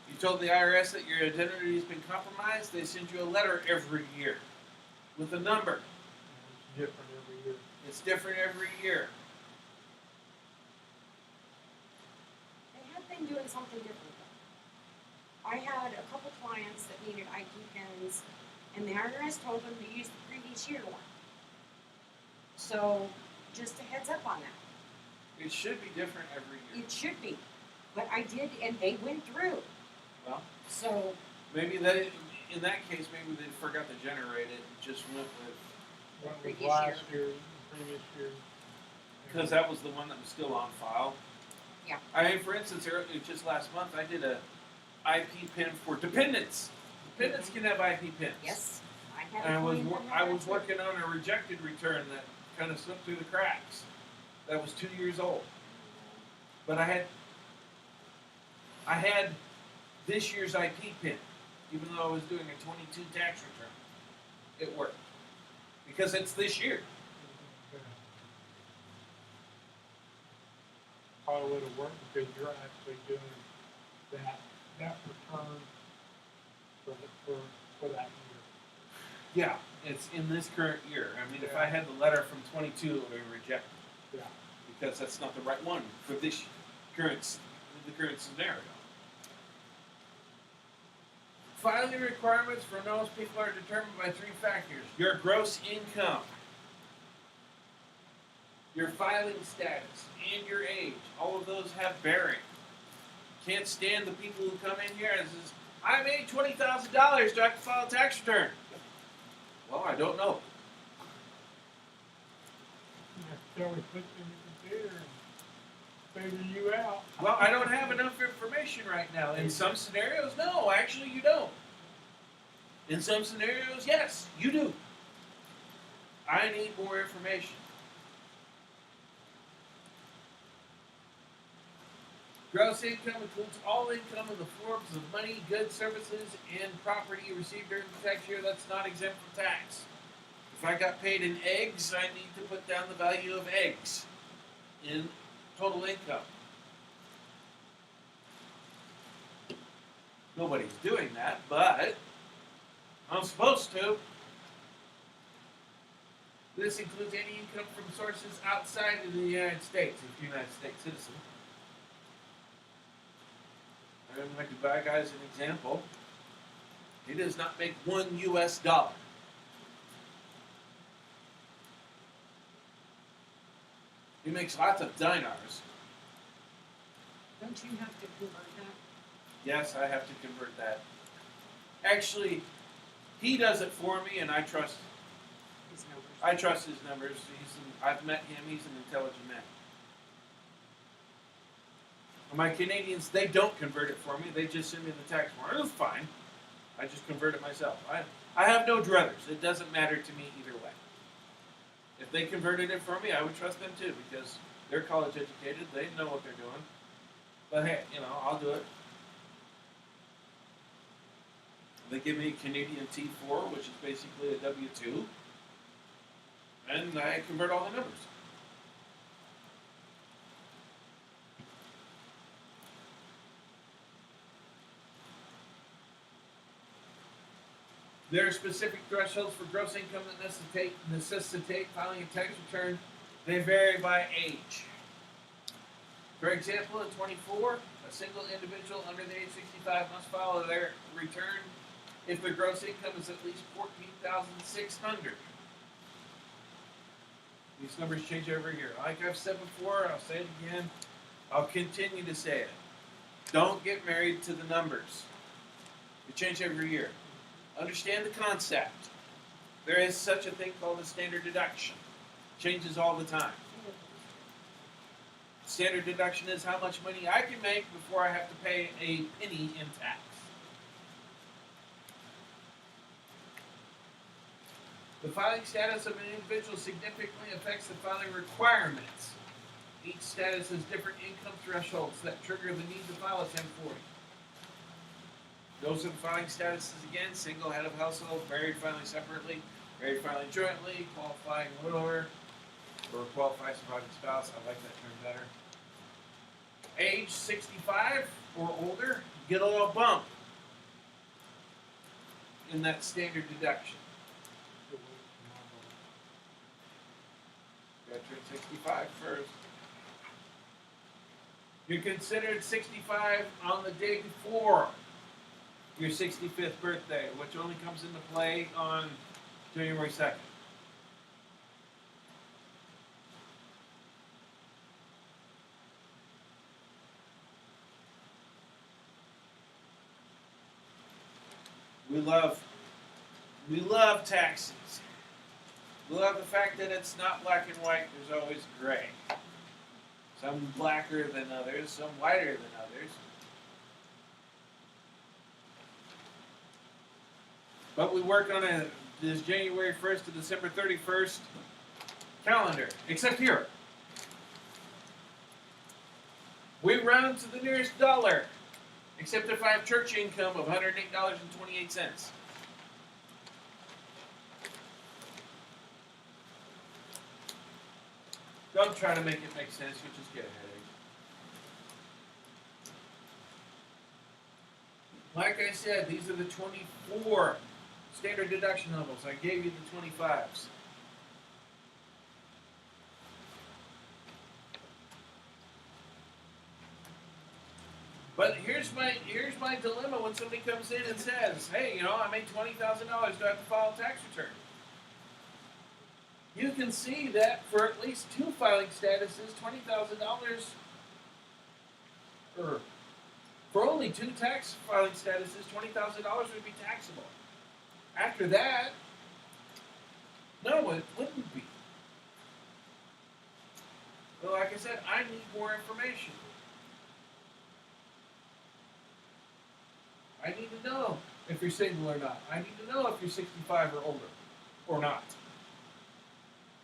B: You told the IRS that your identity has been compromised, they send you a letter every year with a number.
C: It's different every year.
B: It's different every year.
A: They have been doing something different though. I had a couple clients that needed IP pins, and the IRS told them to use the previous year one. So, just a heads up on that.
B: It should be different every year.
A: It should be. But I did, and they went through.
B: Well,
A: So,
B: maybe they, in that case, maybe they forgot to generate it and just went with,
C: One was
A: Previous
C: last year, previous year.
B: because that was the one that was still on file.
A: Yeah.
B: I mean, for instance, just last month, I did a IP pin for dependents. Dependents can have IP pins.
A: yes, I had
B: And
A: a client that had
B: I
A: that
B: was
A: too.
B: working on a rejected return that kind of slipped through the cracks. That was 2 years old. But I had this year's IP pin, even though I was doing a 22 tax return. It worked. Because it's this year.
C: Probably would have worked because you're actually doing that return for that year.
B: Yeah, it's in this current year. I mean, if
C: Yeah.
B: I had the letter from 22, it would be rejected.
C: Yeah.
B: Because that's not the right one for this current scenario. Filing requirements for most people are determined by 3 factors: your gross income, your filing status, and your age. All of those have bearing. Can't stand the people who come in here and says, I made $20,000, do I have to file a tax return? Well, I don't know.
C: Shall we put in the computer and figure you out?
B: Well, I don't have enough information right now. In some scenarios, no, actually you don't. In some scenarios, yes, you do. I need more information. Gross income includes all income in the forms of money, goods, services, and property you received during the tax year that's not exempt from tax. If I got paid in eggs, I need to put down the value of eggs in total income. Nobody's doing that, but I'm supposed to. This includes any income from sources outside of the United States, if you're a United States citizen. I'm going to buy guys an example. He does not make $1 US. He makes lots of dinars.
A: Don't you have to convert that?
B: Yes, I have to convert that. Actually, he does it for me, and I trust.
A: His numbers.
B: I trust his numbers. I've met him. He's an intelligent man. My Canadians, they don't convert it for me. They just send me the tax form. It's fine. I just convert it myself. I have no druthers. It doesn't matter to me either way. If they converted it for me, I would trust them too because they're college educated. They know what they're doing. But hey, I'll do it. They give me a Canadian T4, which is basically a W-2. And I convert all the numbers. There are specific thresholds for gross income that necessitate filing a tax return. They vary by age. For example, at 24, a single individual under the age of 65 must file their return if their gross income is at least $14,600. These numbers change every year. Like I've said before, I'll say it again. I'll continue to say it. Don't get married to the numbers. They change every year. Understand the concept. There is such a thing called a standard deduction. Changes all the time. Standard deduction is how much money I can make before I have to pay a penny in tax. The filing status of an individual significantly affects the filing requirements. Each status has different income thresholds that trigger the need to file a 1040. Those are the filing statuses again: single, head of household, married filing separately, married filing jointly, qualifying widower, or qualified surviving spouse. I like that term better. Age 65 or older, get a little bump in that standard deduction. You got to turn 65 first. You're considered 65 on the day before your 65th birthday, which only comes into play on January 2nd. We love taxes. We love the fact that it's not black and white, there's always gray. Some blacker than others, some whiter than others. But we work on this January 1st to December 31st calendar, except here. We round to the nearest dollar, except if I have church income of $108.28. Don't try to make it make sense, you'll just get a headache. Like I said, these are the 24 standard deduction levels. I gave you the 25s. But here's my dilemma when somebody comes in and says, hey, I made $20,000, do I have to file a tax return? You can see that for at least two filing statuses, $20,000, or for only two tax filing statuses, $20,000 would be taxable. After that, no, it wouldn't be. But like I said, I need more information. I need to know if you're single or not. I need to know if you're 65 or older or not.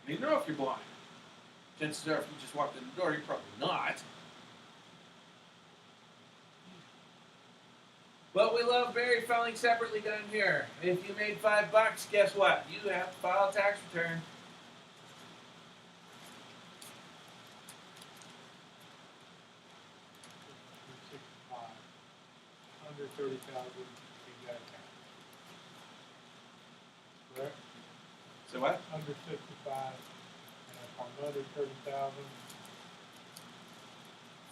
B: I need to know if you're blind. Chances are, if you just walked in the door, you're probably not. But we love married filing separately down here. If you made $5, guess what? You have to file a tax return.
C: 30,000, you got tax. Correct?
B: So what?
C: Under 65, and if I'm under 30,000,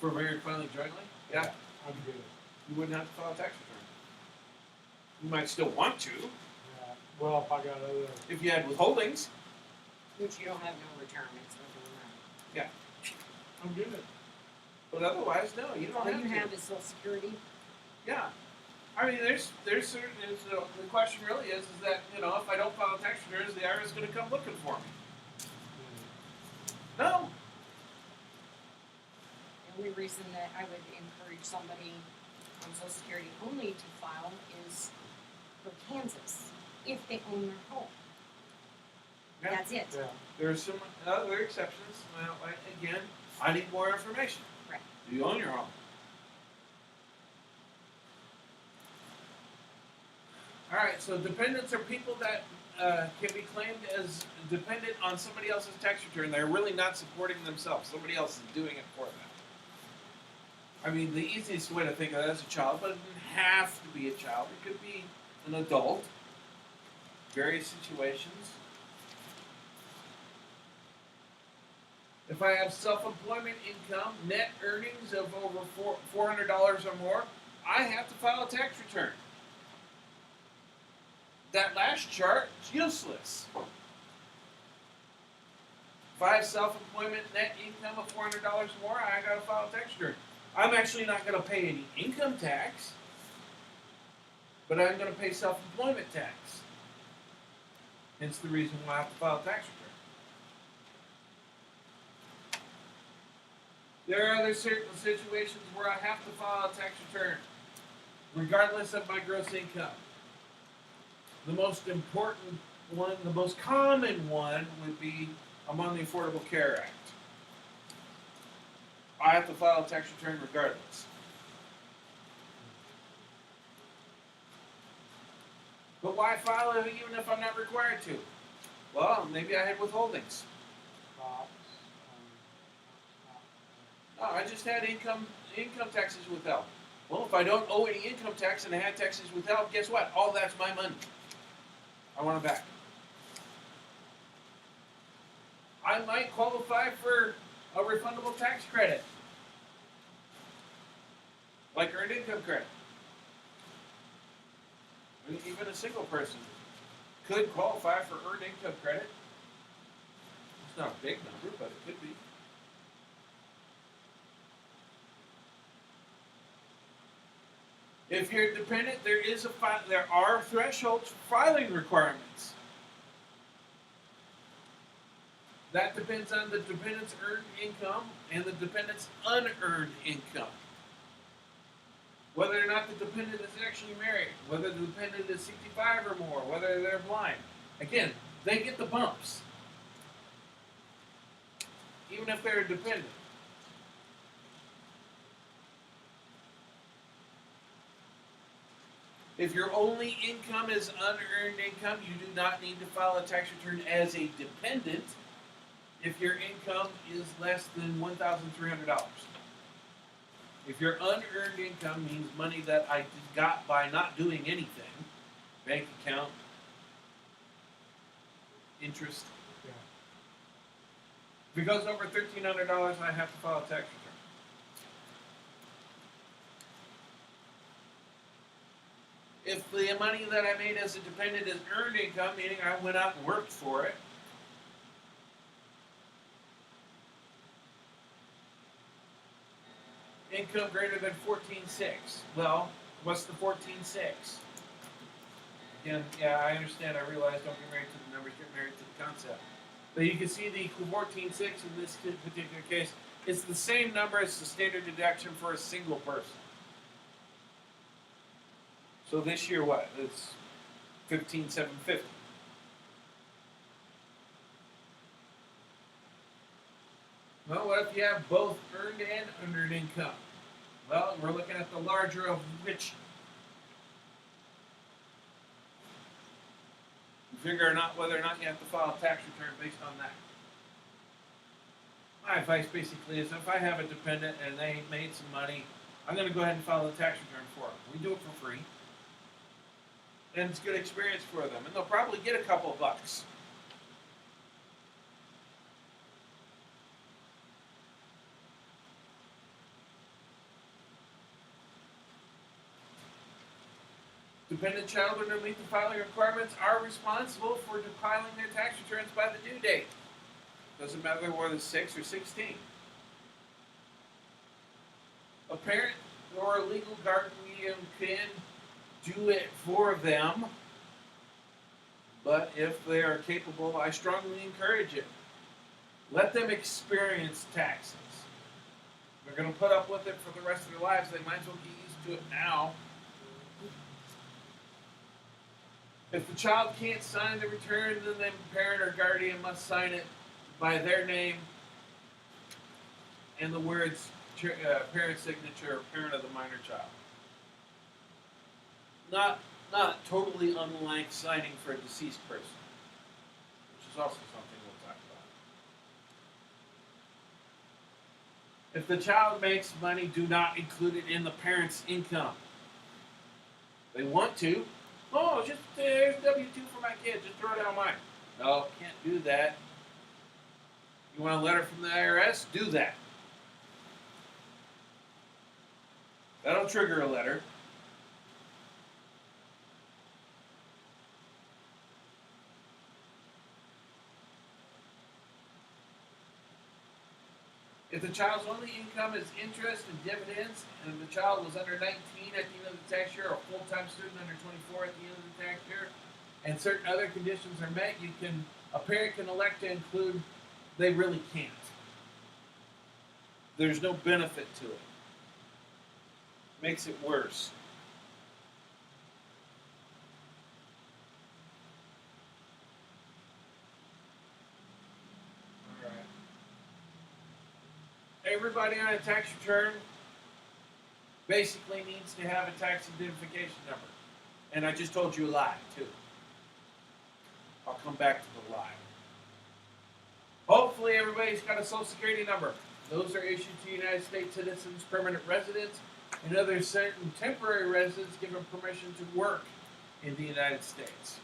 B: For married filing jointly? Yeah.
C: I'm good.
B: You wouldn't have to file a tax return. You might still want to
C: Yeah. Well, if I got other,
B: if you had withholdings.
A: Which you don't have no retirements with or
B: Yeah.
C: I'm good.
B: But otherwise, no, you
A: none.
B: don't
A: All
B: have
A: you
B: to.
A: have is Social Security.
B: Yeah. I mean, there's certain, the question really is that, if I don't file tax returns, the IRS is going to come looking for me. No.
A: The only reason that I would encourage somebody on Social Security only to file is for Kansas, if they own their home.
B: Yeah.
A: That's it.
C: Yeah.
B: There are some other exceptions. Well, again, I need more information.
A: Right.
B: Do you own your home? All right, so dependents are people that can be claimed as dependent on somebody else's tax return. They're really not supporting themselves. Somebody else is doing it for them. I mean, the easiest way to think of that is a child, but it doesn't have to be a child. It could be an adult. Various situations. If I have self-employment income, net earnings of over $400 or more, I have to file a tax return. That last chart is useless. If I have self-employment net income of $400 or more, I got to file a tax return. I'm actually not going to pay any income tax, but I'm going to pay self-employment tax. Hence the reason why I have to file a tax return. There are other certain situations where I have to file a tax return, regardless of my gross income. The most important one, the most common one, would be I'm on the Affordable Care Act. I have to file a tax return regardless. But why file it even if I'm not required to? Well, maybe I had withholdings.
C: Crops,
B: No, I just had income taxes withheld. Well, if I don't owe any income tax and I had taxes withheld, guess what? All that's my money. I want it back. I might qualify for a refundable tax credit, like earned income credit. Even a single person could qualify for earned income credit. It's not a big number, but it could be. If you're dependent, there are thresholds for filing requirements. That depends on the dependent's earned income and the dependent's unearned income. Whether or not the dependent is actually married, whether the dependent is 65 or more, whether they're blind. Again, they get the bumps. Even if they're a dependent. If your only income is unearned income, you do not need to file a tax return as a dependent if your income is less than $1,300. If your unearned income means money that I got by not doing anything, bank account, interest.
C: Yeah.
B: If it goes over $1,300, I have to file a tax return. If the money that I made as a dependent is earned income, meaning I went out and worked for it, income greater than 14.6. Well, what's the 14.6? Again, yeah, I understand, I realize, don't get married to the numbers, get married to the concept. But you can see the 14.6 in this particular case, it's the same number as the standard deduction for a single person. So this year, what? It's 15,750. Well, what if you have both earned and unearned income? Well, we're looking at the larger of which. You figure out whether or not you have to file a tax return based on that. My advice basically is if I have a dependent and they made some money I'm going to go ahead and file the tax return for them. We do it for free. And it's a good experience for them. And they'll probably get a couple of bucks. Dependent child who don't meet the filing requirements are responsible for filing their tax returns by the due date. Doesn't matter whether it's 6 or 16. A parent or a legal guardian can do it for them, but if they are capable, I strongly encourage it. Let them experience taxes. They're going to put up with it for the rest of their lives. They might as well get used to it now. If the child can't sign the return, then the parent or guardian must sign it by their name and the words parent signature or parent of the minor child. Not totally unlike signing for a deceased person, which is also something we'll talk about. If the child makes money, do not include it in the parent's income. They want to. Oh, just there's W-2 for my kid. Just throw it on mine. No, can't do that. You want a letter from the IRS? Do that. That'll trigger a letter. If the child's only income is interest and dividends, and the child was under 19 at the end of the tax year, or a full-time student under 24 at the end of the tax year, and certain other conditions are met, a parent can elect to include. They really can't. There's no benefit to it. Makes it worse. All right. Everybody on a tax return basically needs to have a tax identification number. And I just told you a lie, too. I'll come back to the lie. Hopefully everybody's got a Social Security number. Those are issued to United States citizens, permanent residents, and other certain temporary residents given permission to work in the United States.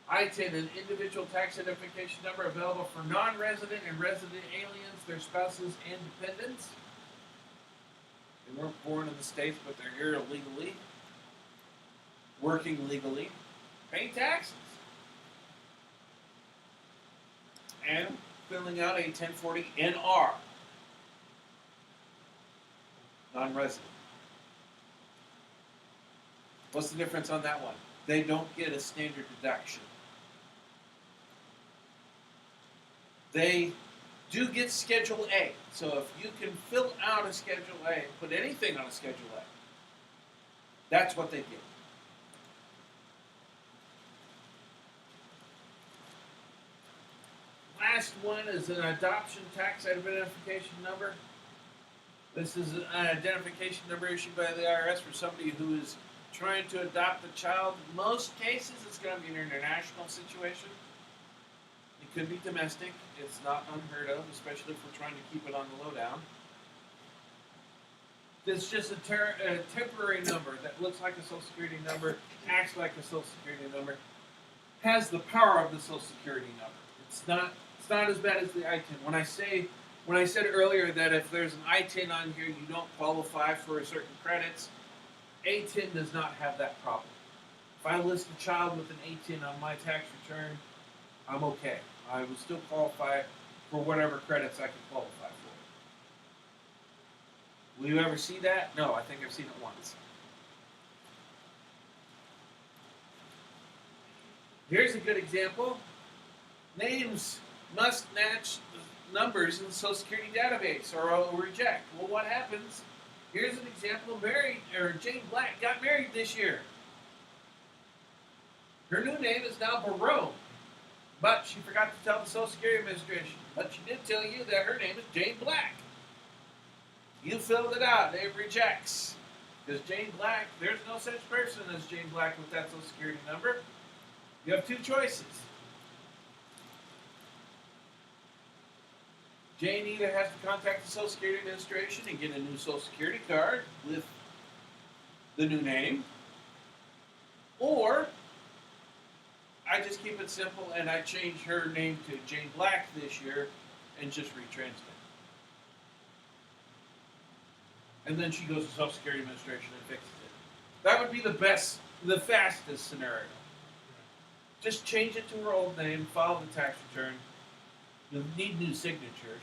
B: I-10, an individual tax identification number available for non-resident and resident aliens, their spouses, and dependents. They weren't born in the States, but they're here illegally, working legally, paying taxes, and filling out a 1040 NR, non-resident. What's the difference on that one? They don't get a standard deduction. They do get Schedule A. So if you can fill out a Schedule A and put anything on a Schedule A, that's what they get. Last one is an adoption tax identification number. This is an identification number issued by the IRS for somebody who is trying to adopt a child. In most cases, it's going to be an international situation. It could be domestic. It's not unheard of, especially if we're trying to keep it on the lowdown. It's just a temporary number that looks like a Social Security number, acts like a Social Security number, has the power of the Social Security number. It's not as bad as the I-10. When I said earlier that if there's an I-10 on here, you don't qualify for certain credits, A-10 does not have that problem. If I list a child with an A-10 on my tax return, I'm okay. I will still qualify for whatever credits I can qualify for. Will you ever see that? No, I think I've seen it once. Here's a good example. Names must match numbers in the Social Security database or I'll reject. Well, what happens? Here's an example. Jane Black got married this year. Her new name is now Barone, but she forgot to tell the Social Security Administration. But she did tell you that her name is Jane Black. You filled it out. It rejects. Because Jane Black, there's no such person as Jane Black with that Social Security number. You have two choices. Jane either has to contact the Social Security Administration and get a new Social Security card with the new name, or I just keep it simple and I change her name to Jane Black this year and just retransmit. And then she goes to Social Security Administration and fixes it. That would be the fastest scenario. Just change it to her old name, file the tax return. You'll need new signatures,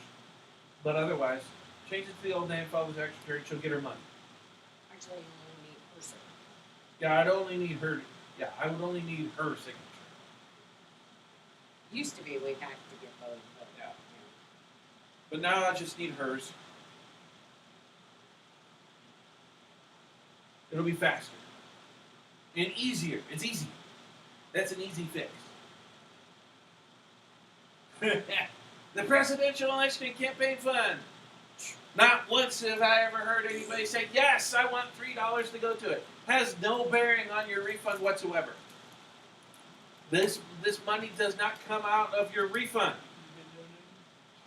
B: but otherwise, change it to the old name, file the tax return, she'll get her money.
A: Actually, you only need her signature.
B: Yeah, I'd only need her. Yeah, I would only need her signature.
A: Used to be we'd have to get both, but
B: Yeah. But now I just need hers. It'll be faster and easier. It's easy. That's an easy fix. The Presidential Election Campaign Fund. Not once have I ever heard anybody say, yes, I want $3 to go to it. Has no bearing on your refund whatsoever. This money does not come out of your refund.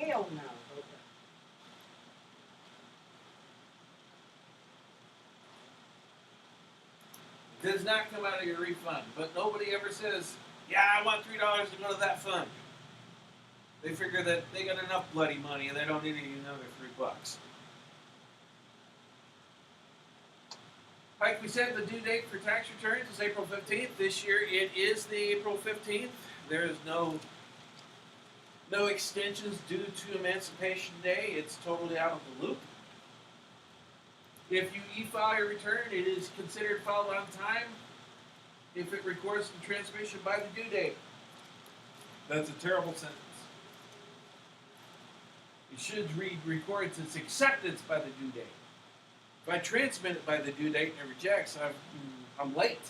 A: hell no.
C: Okay.
B: Does not come out of your refund. But nobody ever says, yeah, I want $3 to go to that fund. They figure that they got enough bloody money and they don't need another $3. Like we said, the due date for tax returns is April 15th. This year it is the April 15th. There is no extensions due to Emancipation Day. It's totally out of the loop. If you e-file your return, it is considered filed on time if it records the transmission by the due date. That's a terrible sentence. It should read records its acceptance by the due date. If I transmit it by the due date and it rejects, I'm late.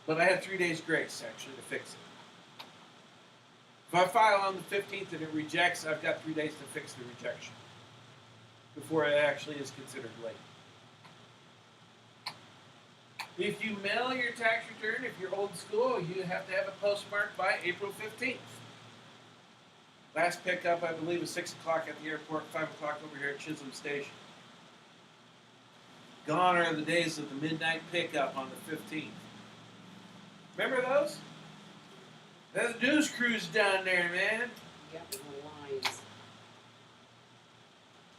B: But I had 3 days grace, actually, to fix it. If I file on the 15th and it rejects, I've got 3 days to fix the rejection before it actually is considered late. If you mail your tax return, if you're old school, you have to have it postmarked by April 15th. Last pickup, I believe, was 6 o'clock at the airport, 5 o'clock over here at Chisholm Station. Gone are the days of the midnight pickup on the 15th. Remember those? There's a news cruise down there, man.
A: Yep, and the lines.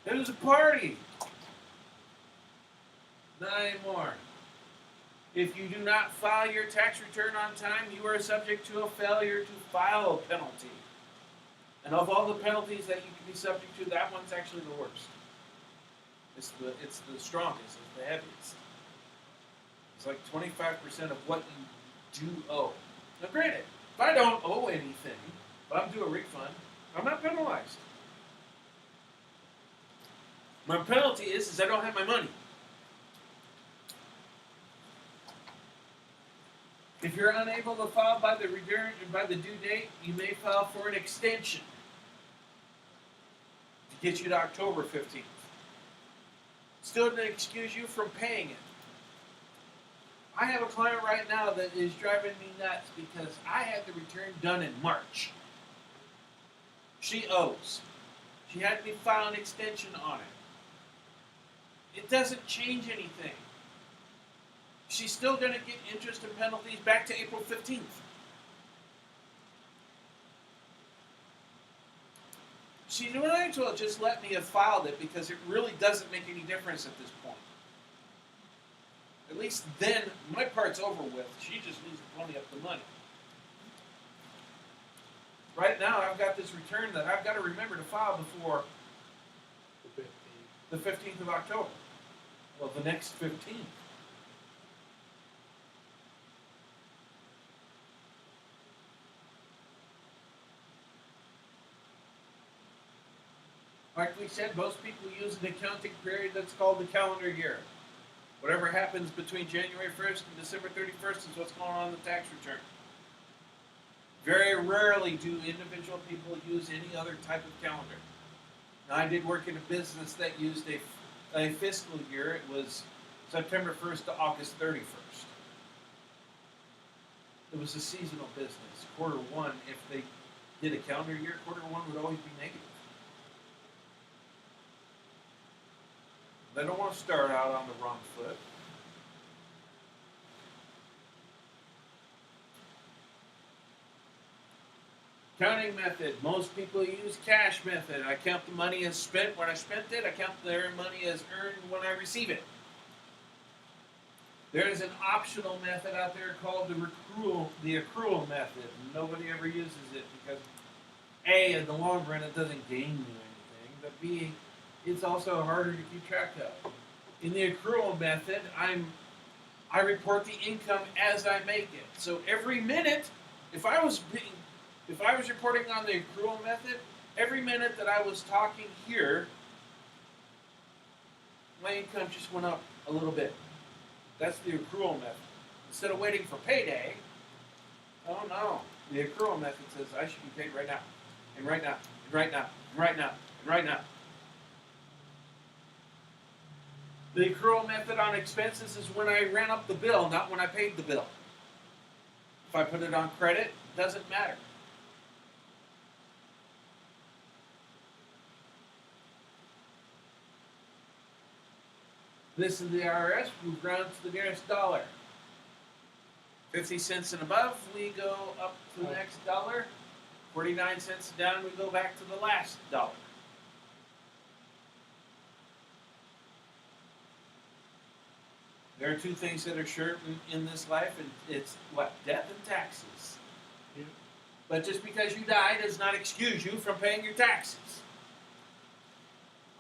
B: It was a party. Not anymore. If you do not file your tax return on time, you are subject to a failure to file penalty. And of all the penalties that you can be subject to, that one's actually the worst. It's the strongest, it's the heaviest. It's like 25% of what you do owe. Now granted, if I don't owe anything, but I'm due a refund, I'm not penalized. My penalty is I don't have my money. If you're unable to file by the return and by the due date, you may file for an extension to get you to October 15th. Still doesn't excuse you from paying it. I have a client right now that is driving me nuts because I had the return done in March. She owes. She had me file an extension on it. It doesn't change anything. She's still going to get interest and penalties back to April 15th. She might as well just let me have filed it because it really doesn't make any difference at this point. At least then, my part's over with. She just needs to pony up the money. Right now, I've got this return that I've got to remember to file before
C: The 15th.
B: the 15th of October. Well, the next 15th. Like we said, most people use an accounting period that's called the calendar year. Whatever happens between January 1st and December 31st is what's going on in the tax return. Very rarely do individual people use any other type of calendar. Now, I did work in a business that used a fiscal year. It was September 1st to August 31st. It was a seasonal business. Quarter one, if they did a calendar year, quarter one would always be negative. They don't want to start out on the wrong foot. Counting method. Most people use cash method. I count the money as spent when I spent it. I count their money as earned when I receive it. There is an optional method out there called the accrual method. Nobody ever uses it because A, in the long run, it doesn't gain you anything, but B, it's also harder to keep track of. In the accrual method, I report the income as I make it. So every minute, if I was reporting on the accrual method, every minute that I was talking here, my income just went up a little bit. That's the accrual method. Instead of waiting for payday, oh no, the accrual method says I should be paid right now, and right now, and right now, and right now, and right now. The accrual method on expenses is when I ran up the bill, not when I paid the bill. If I put it on credit, it doesn't matter. This is the IRS. We've rounded to the nearest dollar. 50 cents and above, we go up to the next dollar. 49 cents down, we go back to the last dollar. There are two things that are sure in this life, and it's what? Death and taxes.
C: Yeah.
B: But just because you die does not excuse you from paying your taxes.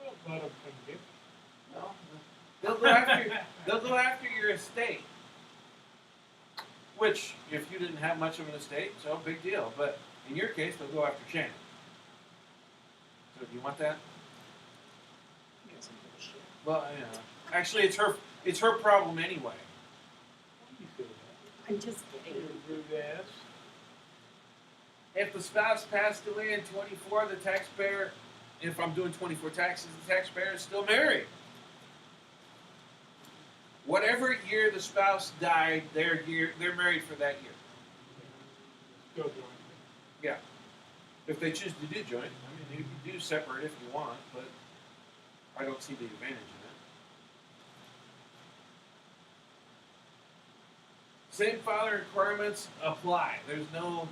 C: Well, a lot of them can
B: No. They'll go after your estate. Which, if you didn't have much of an estate, so big deal. But in your case, they'll go after Shannon. So do you want that?
C: get some bullshit.
B: Well, you know, actually, it's her problem anyway.
C: What do you feel about
A: I'm just
C: it?
A: kidding.
C: Rude ass.
B: If the spouse passed away in 24, the taxpayer, if I'm doing 24 taxes, the taxpayer is still married. Whatever year the spouse died, they're married for that year.
C: Still joint.
B: Yeah. If they choose to do joint, I mean, you can do separate if you want, but I don't see the advantage in it. Same filing requirements apply. There's no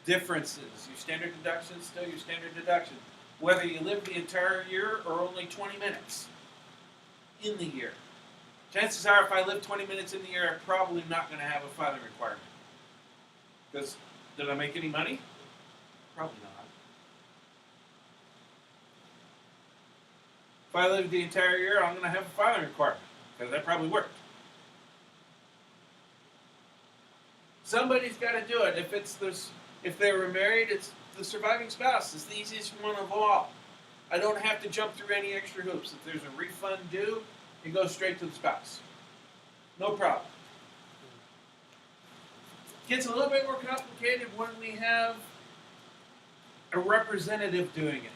B: differences. Your standard deduction is still your standard deduction. Whether you live the entire year or only 20 minutes in the year. Chances are, if I live 20 minutes in the year, I'm probably not going to have a filing requirement. Because did I make any money? Probably not. If I live the entire year, I'm going to have a filing requirement. Because that probably worked. Somebody's got to do it. If they were married, it's the surviving spouse. It's the easiest one of all. I don't have to jump through any extra hoops. If there's a refund due, it goes straight to the spouse. No problem. Gets a little bit more complicated when we have a representative doing it.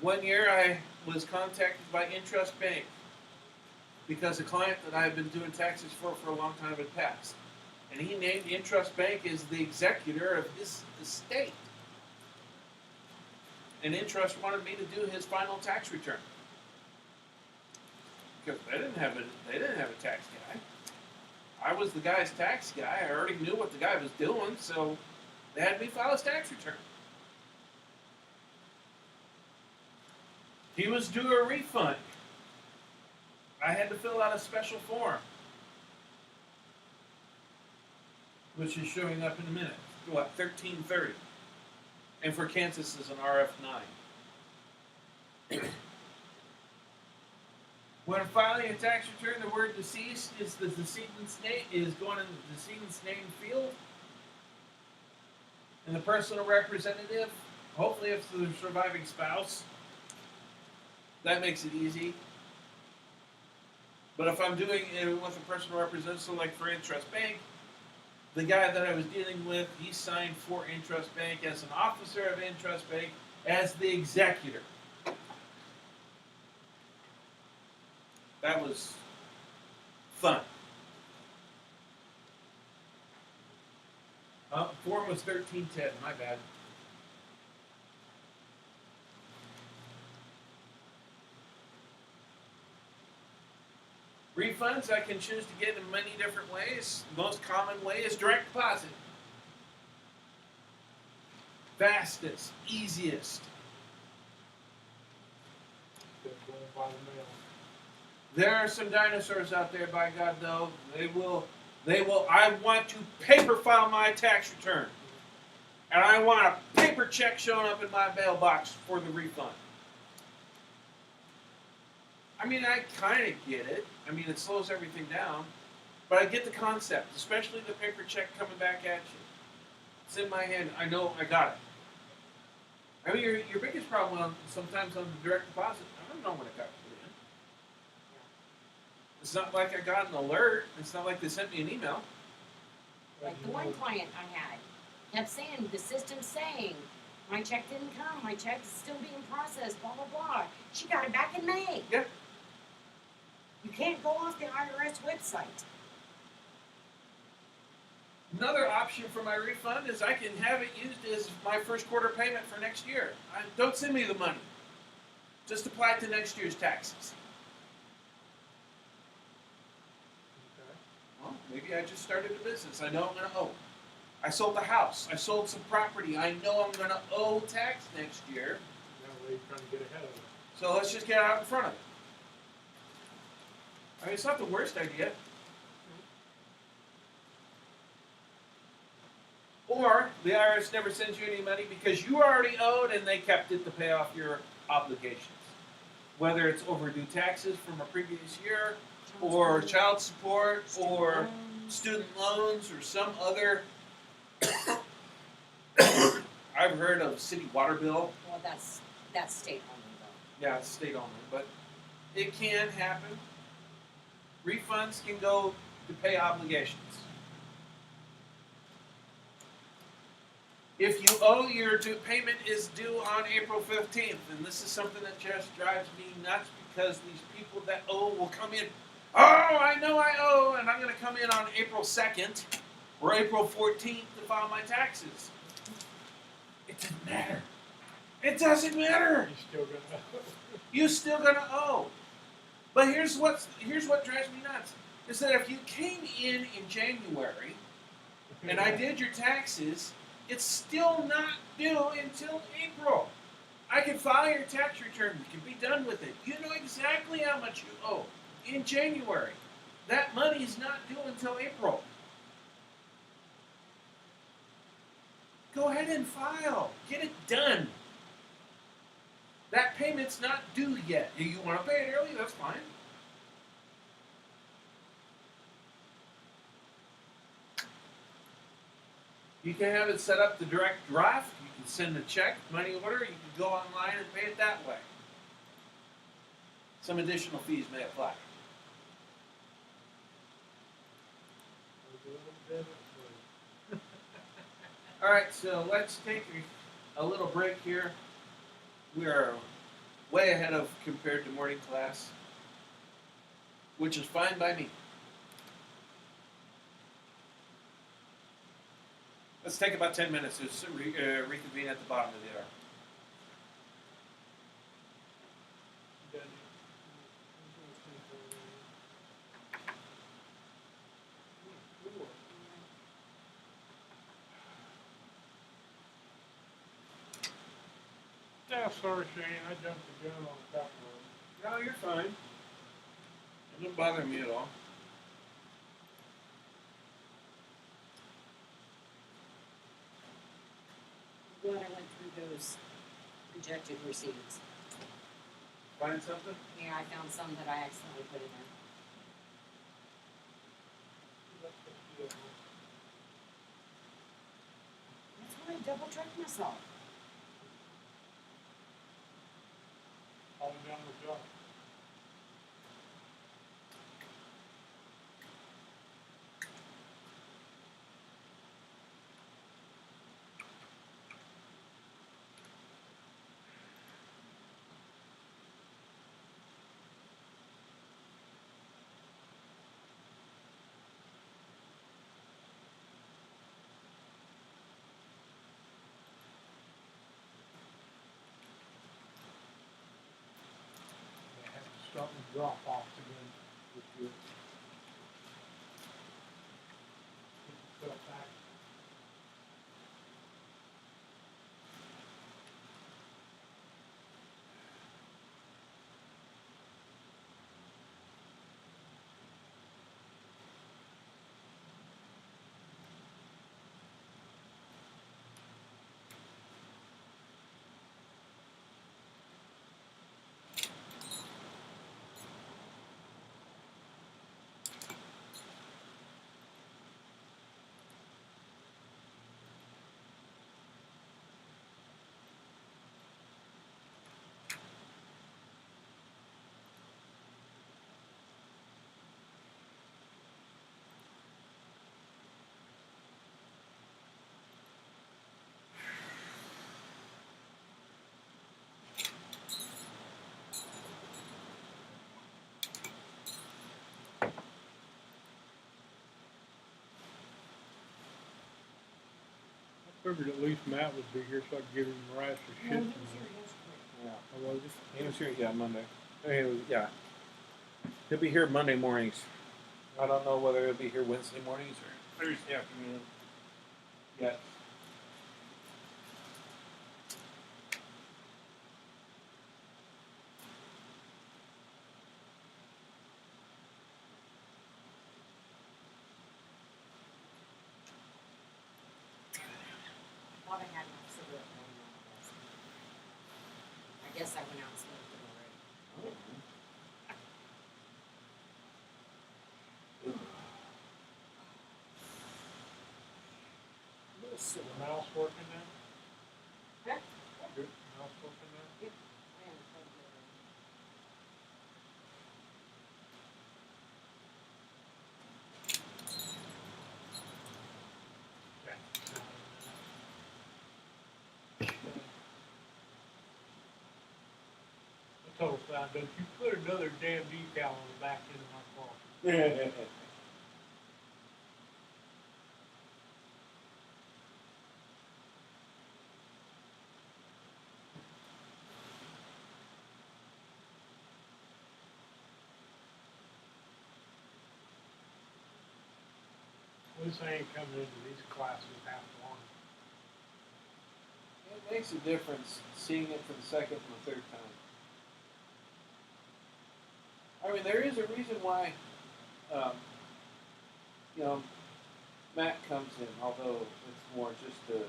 B: One year I was contacted by Intrust Bank because a client that I had been doing taxes for a long time had passed. And he named Intrust Bank as the executor of his estate. And Intrust wanted me to do his final tax return. Because they didn't have a tax guy. I was the guy's tax guy. I already knew what the guy was doing, so they had me file his tax return. He was due a refund. I had to fill out a special form, which is showing up in a minute. What, 1330? And for Kansas is an RF9. When filing a tax return, the word deceased is the decedent's name is going in the decedent's name field. And the personal representative, hopefully it's the surviving spouse. That makes it easy. But if I'm doing it with a personal representative, like for Intrust Bank, the guy that I was dealing with, he signed for Intrust Bank as an officer of Intrust Bank as the executor. That was fun. Form was 1310, my bad. Refunds, I can choose to get in many different ways. The most common way is direct deposit. Fastest, easiest.
C: Instead of going by the mail.
B: There are some dinosaurs out there, by God, though. I want to paper file my tax return. And I want a paper check showing up in my mailbox for the refund. I mean, I kind of get it. I mean, it slows everything down. But I get the concept, especially the paper check coming back at you. It's in my hand. I know I got it. I mean, your biggest problem sometimes on the direct deposit, I don't know when it got put in. It's not like I got an alert. It's not like they sent me an email.
A: Like the one client I had kept saying, the system's saying, my check didn't come, my check's still being processed, blah, blah, blah. She got it back in May.
B: Yeah.
A: You can't go off the IRS website.
B: Another option for my refund is I can have it used as my first quarter payment for next year. Don't send me the money. Just apply it to next year's taxes.
C: Okay.
B: Well, maybe I just started a business. I know I'm going to owe. I sold the house. I sold some property. I know I'm going to owe tax next year.
C: That way you're trying to get ahead of it.
B: So let's just get out in front of it. I mean, it's not the worst idea. Or the IRS never sends you any money because you already owed and they kept it to pay off your obligations. Whether it's overdue taxes from a previous year, or child support, or student loans, or some other. I've heard of city water bill.
A: Well, that's state only though.
B: Yeah, it's state only, but it can happen. Refunds can go to pay obligations. If you owe, your payment is due on April 15th, and this is something that just drives me nuts because these people that owe will come in, oh, I know I owe, and I'm going to come in on April 2nd or April 14th to file my taxes. It doesn't matter. It doesn't matter.
C: You're still gonna.
B: You're still going to owe. But here's what drives me nuts, is that if you came in January and I did your taxes, it's still not due until April. I can file your tax return. You can be done with it. You know exactly how much you owe in January. That money is not due until April. Go ahead and file. Get it done. That payment's not due yet. Do you want to pay it early? That's fine. You can have it set up to direct draft. You can send a check, money order. You can go online and pay it that way. Some additional fees may apply. All right, so let's take a little break here. We are way ahead of compared to morning class, which is fine by me. Let's take about 10 minutes to reconvene at the bottom of the hour.
C: Yeah, sorry, Shane. I jumped the gun on the top of
B: No, you're fine. It doesn't bother me at all.
A: Glad I went through those rejected receipts.
B: Find something?
A: Yeah, I found some that I accidentally put in there.
C: it.
A: That's why I double checked myself.
C: Falling down the job. They have to start with drop offs again this year. do it. Get yourself back. I figured at least Matt would be here so I could give him the rice or
A: No,
C: shit.
A: he was here yesterday.
B: Yeah.
C: How was it?
B: He was here, yeah, Monday. Yeah. He'll be here Monday mornings. I don't know whether he'll be here Wednesday mornings or Thursday afternoon. Yet.
A: Thought I had my cigarette going on last night. I guess I went out and smoked it already.
C: Is the mouse working now?
A: Huh?
C: Good. Mouse working now?
A: Yep. I unplugged it already.
C: I told Sly, don't you put another damn decal on the back end of my car. This ain't coming into these classes half long.
B: It makes a difference seeing it for the second and the third time. I mean, there is a reason why, you know, Matt comes in, although it's more just to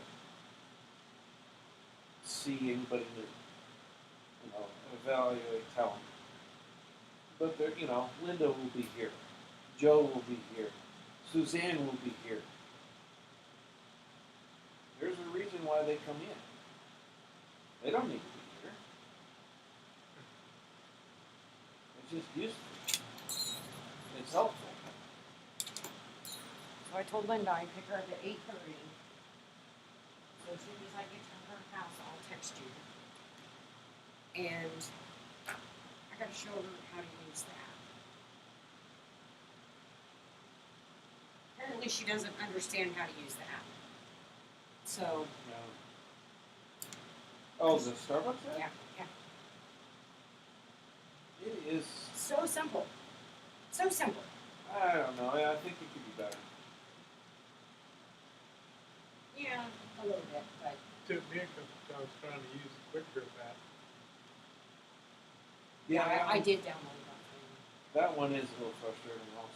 B: see anybody new, you know, evaluate talent. But there, you know, Linda will be here, Joe will be here, Suzanne will be here. There's a reason why they come in. They don't need to be here. It's just useful. It's helpful.
A: So I told Linda I'd pick her up at 8:30. So as soon as I get to her house, I'll text you. And I gotta show her how to use the app. Apparently she doesn't understand how to use the app. So,
B: Yeah. Oh, the Starbucks app?
A: yeah, yeah.
B: It is.
A: So simple. So simple.
B: I don't know. I think it could be better.
A: Yeah, a little bit, but
C: Took me a couple times trying to use the Quick Trip app.
A: yeah, I did download that thing.
B: That one is a little frustrating, also.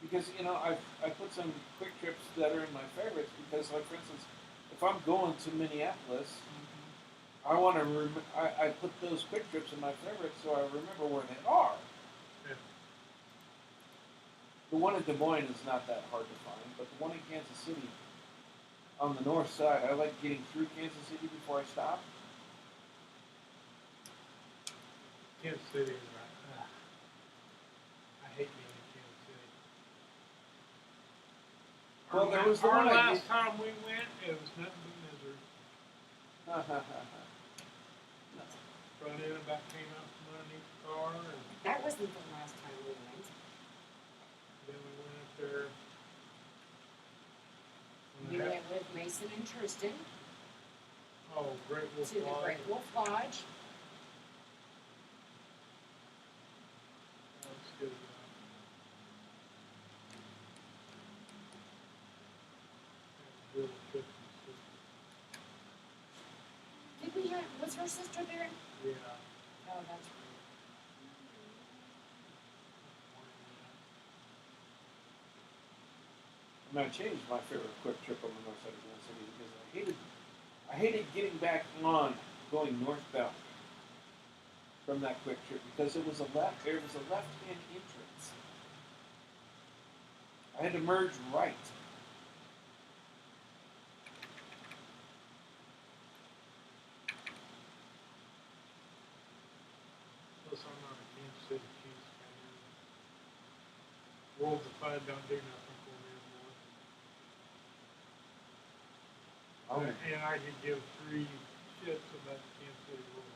B: Because I put some quick trips that are in my favorites because, like for instance, if I'm going to Minneapolis, I want to I put those quick trips in my favorites so I remember where they are.
C: Yeah.
B: The one in Des Moines is not that hard to find, but the one in Kansas City, on the north side, I like getting through Kansas City before I stop.
C: Kansas City is right. I hate being in Kansas City.
B: Well, there was the one I
C: last time we went, it was nothing but misery. Front end about came out from underneath the car, and
A: That wasn't the last time we went.
C: then we went up there.
A: We went with Mason and Tristan
C: Oh, Great Wolf
A: to the
C: Lodge.
A: Great Wolf Lodge. her sister there?
C: Yeah.
A: Oh, that's great.
B: I'm gonna change my favorite quick trip on the north side of Kansas City because I hated getting back on going northbound from that quick trip because there was a left-hand entrance. I had to merge right.
C: Plus, I'm not a Kansas City Chiefs fan. Worlds of Fun don't do nothing for me anymore. And I could give three shits about the Kansas City Royals.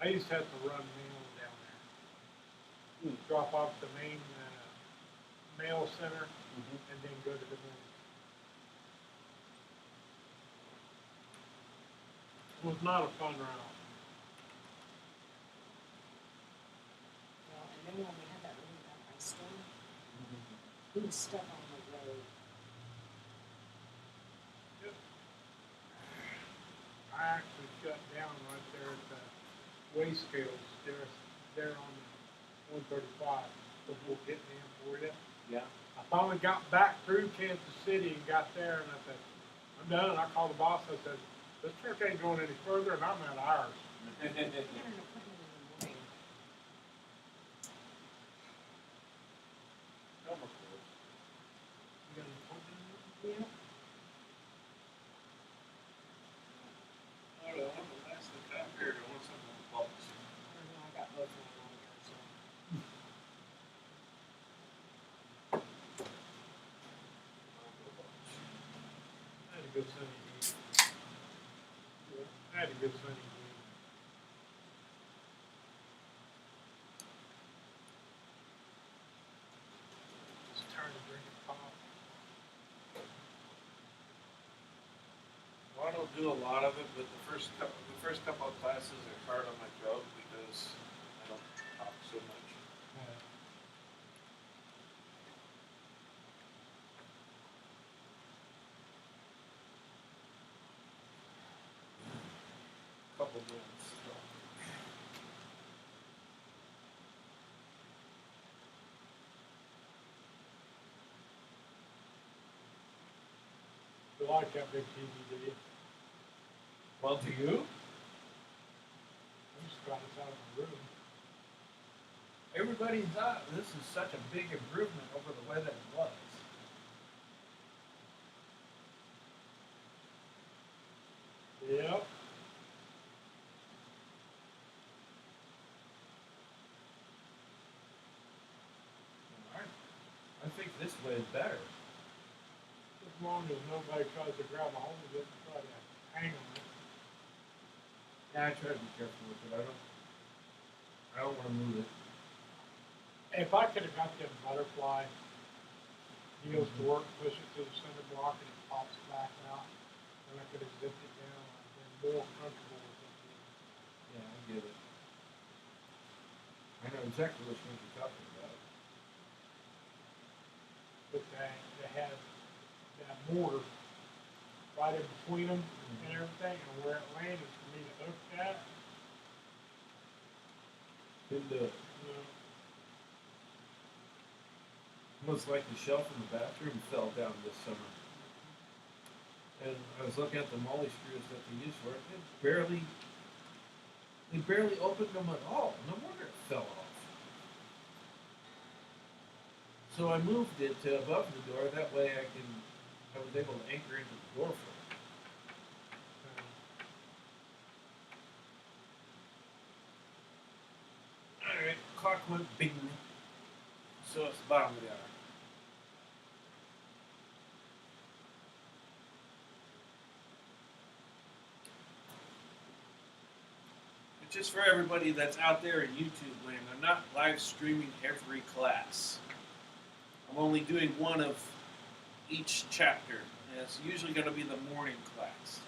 C: I used to have to run mail down there. Drop off the main mail center and then go to the main. It was not a fun route.
A: Well, and then when we had that really bad ice storm, we were stuck on the road.
C: Yep. I actually shut down right there at the weigh scales there on 135 before getting in for you.
B: Yeah.
C: I finally got back through Kansas City and got there, and I said, I'm done. I called the boss. I said, this truck ain't going any further, and I'm at ours.
A: We had an appointment in the morning.
B: No more clothes.
C: You got an appointment?
A: Yeah.
B: I don't know, the last thing I heard, I want something with bubbles.
A: I don't know, I got both of them on here, so.
C: I had a good sunny week. I had a good sunny week. Just tired of drinking pop.
B: Well, I don't do a lot of it, but the first couple of classes are hard on my throat because I don't talk so much. Couple minutes.
C: You like that big TV, do you?
B: Well, do you?
C: I'm just glad it's out of the room.
B: Everybody thought this is such a big improvement over the way that it was.
C: Yep.
B: I think this way is better.
C: As long as nobody tries to grab a hold of it and try to hang on it.
B: Yeah, I try to be careful with it. I don't want to move it.
C: If I could have got them butterfly deals to work, push it to the center block and it pops back out, and I could have zipped it down, I'd been more comfortable with it.
B: Yeah, I get it. I know exactly which one you're talking about.
C: But they had that mortar right in between them and everything, and where it landed for me to hook that,
B: Couldn't do it.
C: you know,
B: Almost like the shelf in the bathroom fell down this summer. And I was looking at the molly screws that they use for it. They barely opened them at all. No wonder it fell off. So I moved it to above the door. That way I was able to anchor into the door for it. Alright, clock went bing. So it's the bottom of the hour. But just for everybody that's out there in YouTube land, I'm not live streaming every class. I'm only doing one of each chapter, and it's usually going to be the morning class.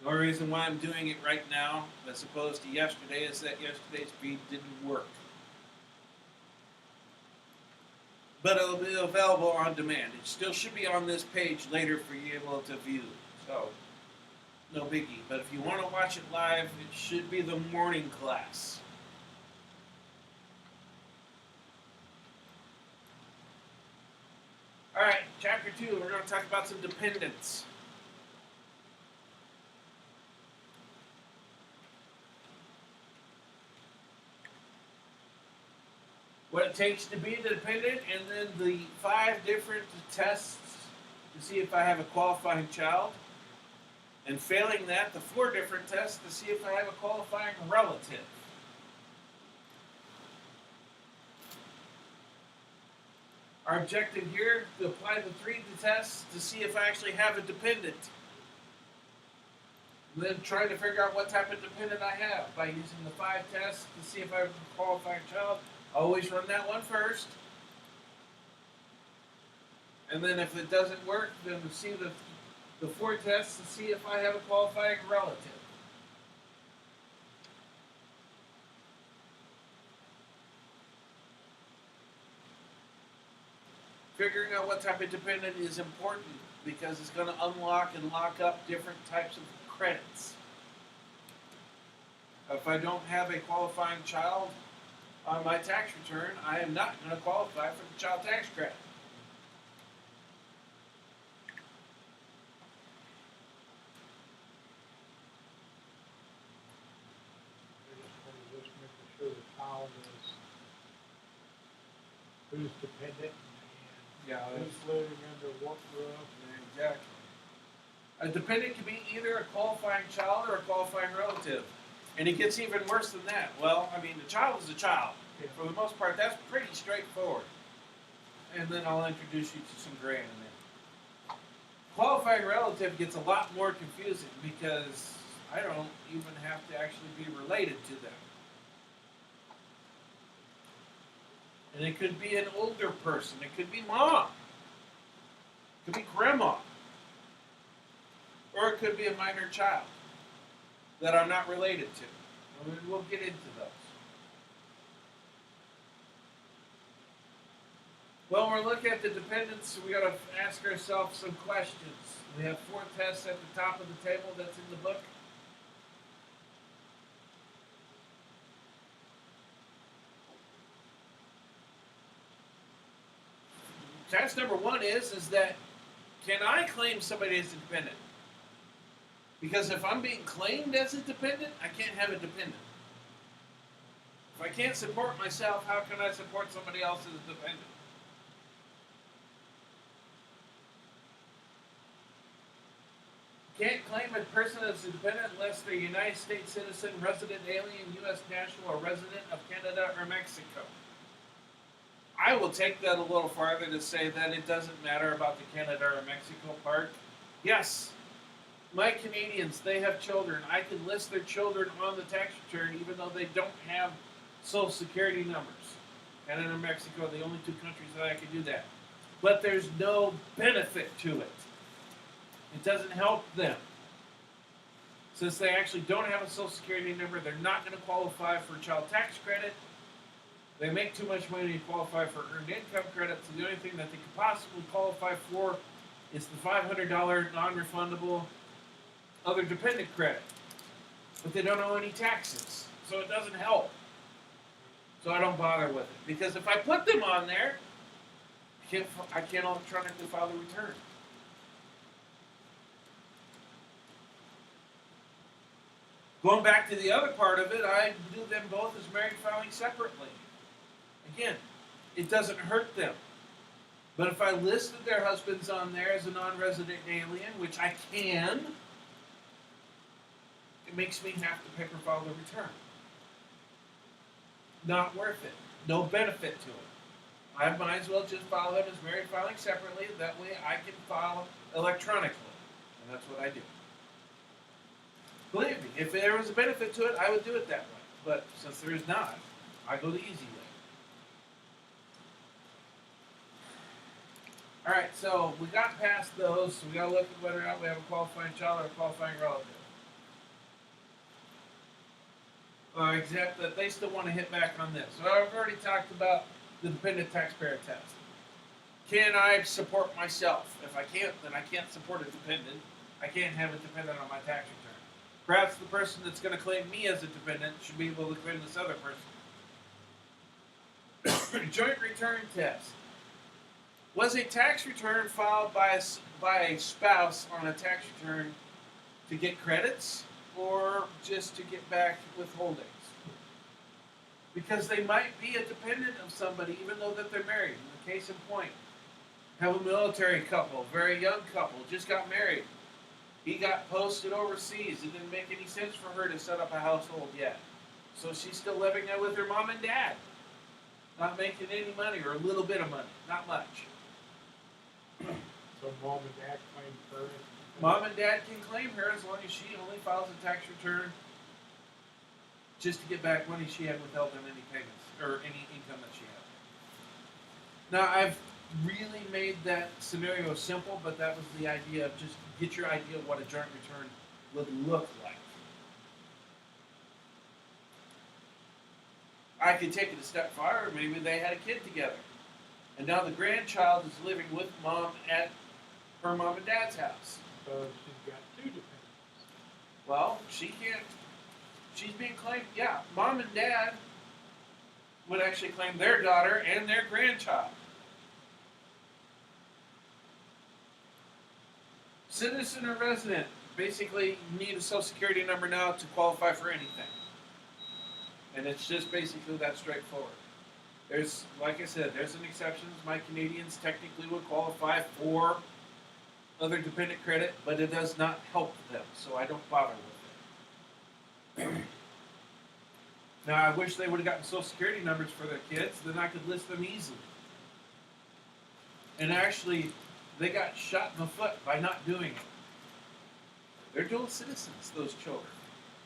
B: The only reason why I'm doing it right now, as opposed to yesterday, is that yesterday's feed didn't work. But it'll be available on demand. It still should be on this page later for you able to view. So, no biggie. But if you want to watch it live, it should be the morning class. All right, chapter 2, we're going to talk about some dependents. What it takes to be the dependent, and then the 5 different tests to see if I have a qualifying child. And failing that, the 4 different tests to see if I have a qualifying relative. Our objective here to apply the 3 tests to see if I actually have a dependent. And then trying to figure out what type of dependent I have by using the 5 tests to see if I have a qualifying child. Always run that one first. And then if it doesn't work, then see the 4 tests to see if I have a qualifying relative. Figuring out what type of dependent is important because it's going to unlock and lock up different types of credits. If I don't have a qualifying child on my tax return, I am not going to qualify for the child tax credit.
C: Just making sure the child is who's dependent and who's living under what roof.
B: Exactly. A dependent can be either a qualifying child or a qualifying relative. And it gets even worse than that. Well, I mean, the child is a child.
C: Yeah.
B: For the most part, that's pretty straightforward. And then I'll introduce you to some gray in there. Qualifying relative gets a lot more confusing because I don't even have to actually be related to them. And it could be an older person. It could be mom. It could be grandma. Or it could be a minor child that I'm not related to. We'll get into those. Well, when we're looking at the dependents, we got to ask ourselves some questions. We have 4 tests at the top of the table that's in the book. Test number 1 is that can I claim somebody as a dependent? Because if I'm being claimed as a dependent, I can't have a dependent. If I can't support myself, how can I support somebody else as a dependent? Can't claim a person as a dependent unless they're a United States citizen, resident alien, U.S. national, or resident of Canada or Mexico. I will take that a little farther to say that it doesn't matter about the Canada or Mexico part. Yes, my Canadians, they have children. I can list their children on the tax return even though they don't have Social Security numbers. Canada and Mexico are the only 2 countries that I can do that. But there's no benefit to it. It doesn't help them. Since they actually don't have a Social Security number, they're not going to qualify for child tax credit. They make too much money to qualify for earned income credit, so the only thing that they could possibly qualify for is the $500 non-refundable other dependent credit. But they don't owe any taxes, so it doesn't help. So I don't bother with it. Because if I put them on there, I can't electronically file the return. Going back to the other part of it, I do them both as married filing separately. Again, it doesn't hurt them. But if I listed their husbands on there as a non-resident alien, which I can, it makes me have to paper file the return. Not worth it. No benefit to it. I might as well just file them as married filing separately. That way I can file electronically. And that's what I do. Believe me, if there was a benefit to it, I would do it that way. But since there is not, I go the easy way. Alright, so we got past those, so we got to look at whether or not we have a qualifying child or a qualifying relative. Except that they still want to hit back on this. So I've already talked about the dependent taxpayer test. Can I support myself? If I can't, then I can't support a dependent. I can't have a dependent on my tax return. Perhaps the person that's going to claim me as a dependent should be able to claim this other person. Joint return test. Was a tax return filed by a spouse on a tax return to get credits or just to get back withholdings? Because they might be a dependent of somebody even though that they're married. In the case in point, have a military couple, very young couple, just got married. He got posted overseas. It didn't make any sense for her to set up a household yet. So she's still living there with her mom and dad. Not making any money or a little bit of money. Not much.
C: So mom and dad claim her.
B: Mom and dad can claim her as long as she only files a tax return just to get back money she had withheld on any payments or any income that she had. Now, I've really made that scenario simple, but that was the idea of just get your idea of what a joint return would look like. I could take it a step farther. Maybe they had a kid together. And now the grandchild is living with mom at her mom and dad's house.
C: So she's got two dependents.
B: Well, she can't. She's being claimed. Yeah, mom and dad would actually claim their daughter and their grandchild. Citizen or resident. Basically, you need a social security number now to qualify for anything. And it's just basically that straightforward. There's, like I said, there's an exception. My Canadians technically would qualify for other dependent credit, but it does not help them, so I don't bother with it. Now, I wish they would have gotten social security numbers for their kids, then I could list them easily. And actually, they got shot in the foot by not doing it. They're dual citizens, those children.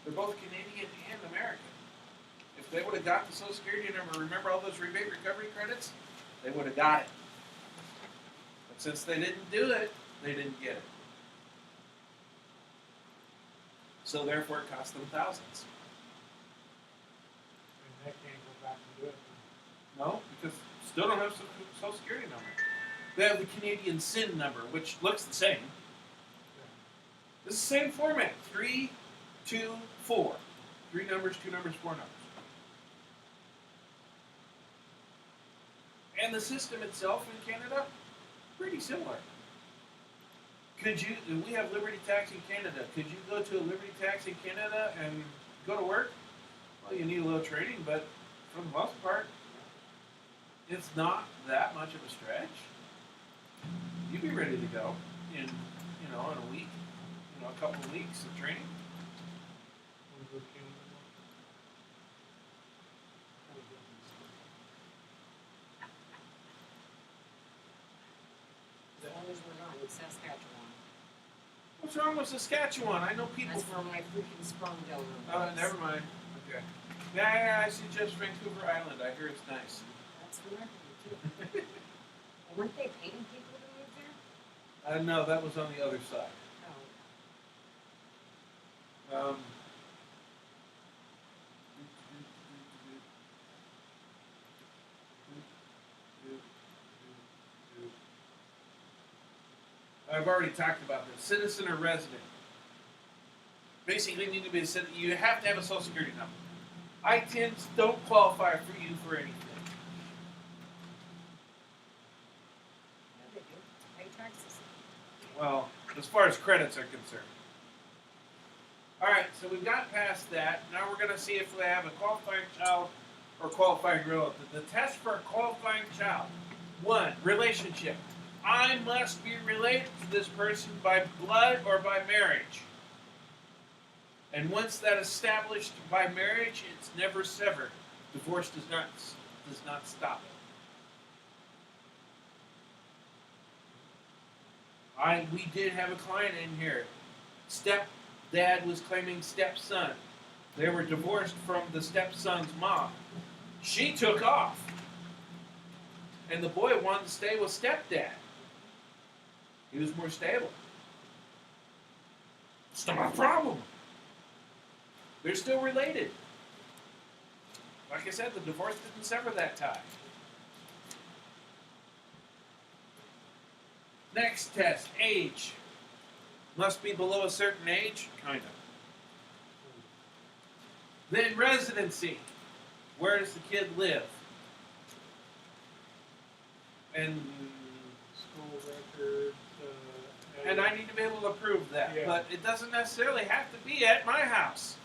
B: They're both Canadian and American. If they would have got the social security number, remember all those rebate recovery credits? They would have got it. But since they didn't do it, they didn't get it. So therefore it cost them thousands.
C: And they can't go back and do it.
B: No, because still don't have social security number. They have the Canadian SIN number, which looks the same. It's the same format. 3, 2, 4. 3 numbers, 2 numbers, 4 numbers. And the system itself in Canada, pretty similar. We have Liberty Tax in Canada. Could you go to a Liberty Tax in Canada and go to work? Well, you need a little training, but for the most part, it's not that much of a stretch. You'd be ready to go in a week, a couple of weeks of training.
A: As long as we're not in Saskatchewan.
B: What's wrong with Saskatchewan? I know people.
A: That's where my freaking sperm donor
B: Oh,
A: was.
B: never mind. Okay. Yeah, I suggest Vancouver Island. I hear it's nice.
A: That's where I too. And weren't they paying people to move there?
B: No, that was on the other side.
A: Oh.
B: I've already talked about this. Citizen or resident. Basically, you need to be a citizen. You have to have a social security number. I-10s don't qualify for you for anything.
A: Yeah, they do. Pay taxes.
B: Well, as far as credits are concerned. All right, so we've got past that. Now we're going to see if we have a qualifying child or qualifying relative. The test for a qualifying child. 1, relationship. I must be related to this person by blood or by marriage. And once that established by marriage, it's never severed. Divorce does not stop it. We did have a client in here. Stepdad was claiming stepson. They were divorced from the stepson's mom. She took off. And the boy wanted to stay with stepdad. He was more stable. It's not a problem. They're still related. Like I said, the divorce didn't sever that tie. Next test, age. Must be below a certain age? Kind of. Then residency. Where does the kid live? And
C: School records,
B: and I need to be able to prove that.
C: Yeah.
B: But it doesn't necessarily have to be at my house.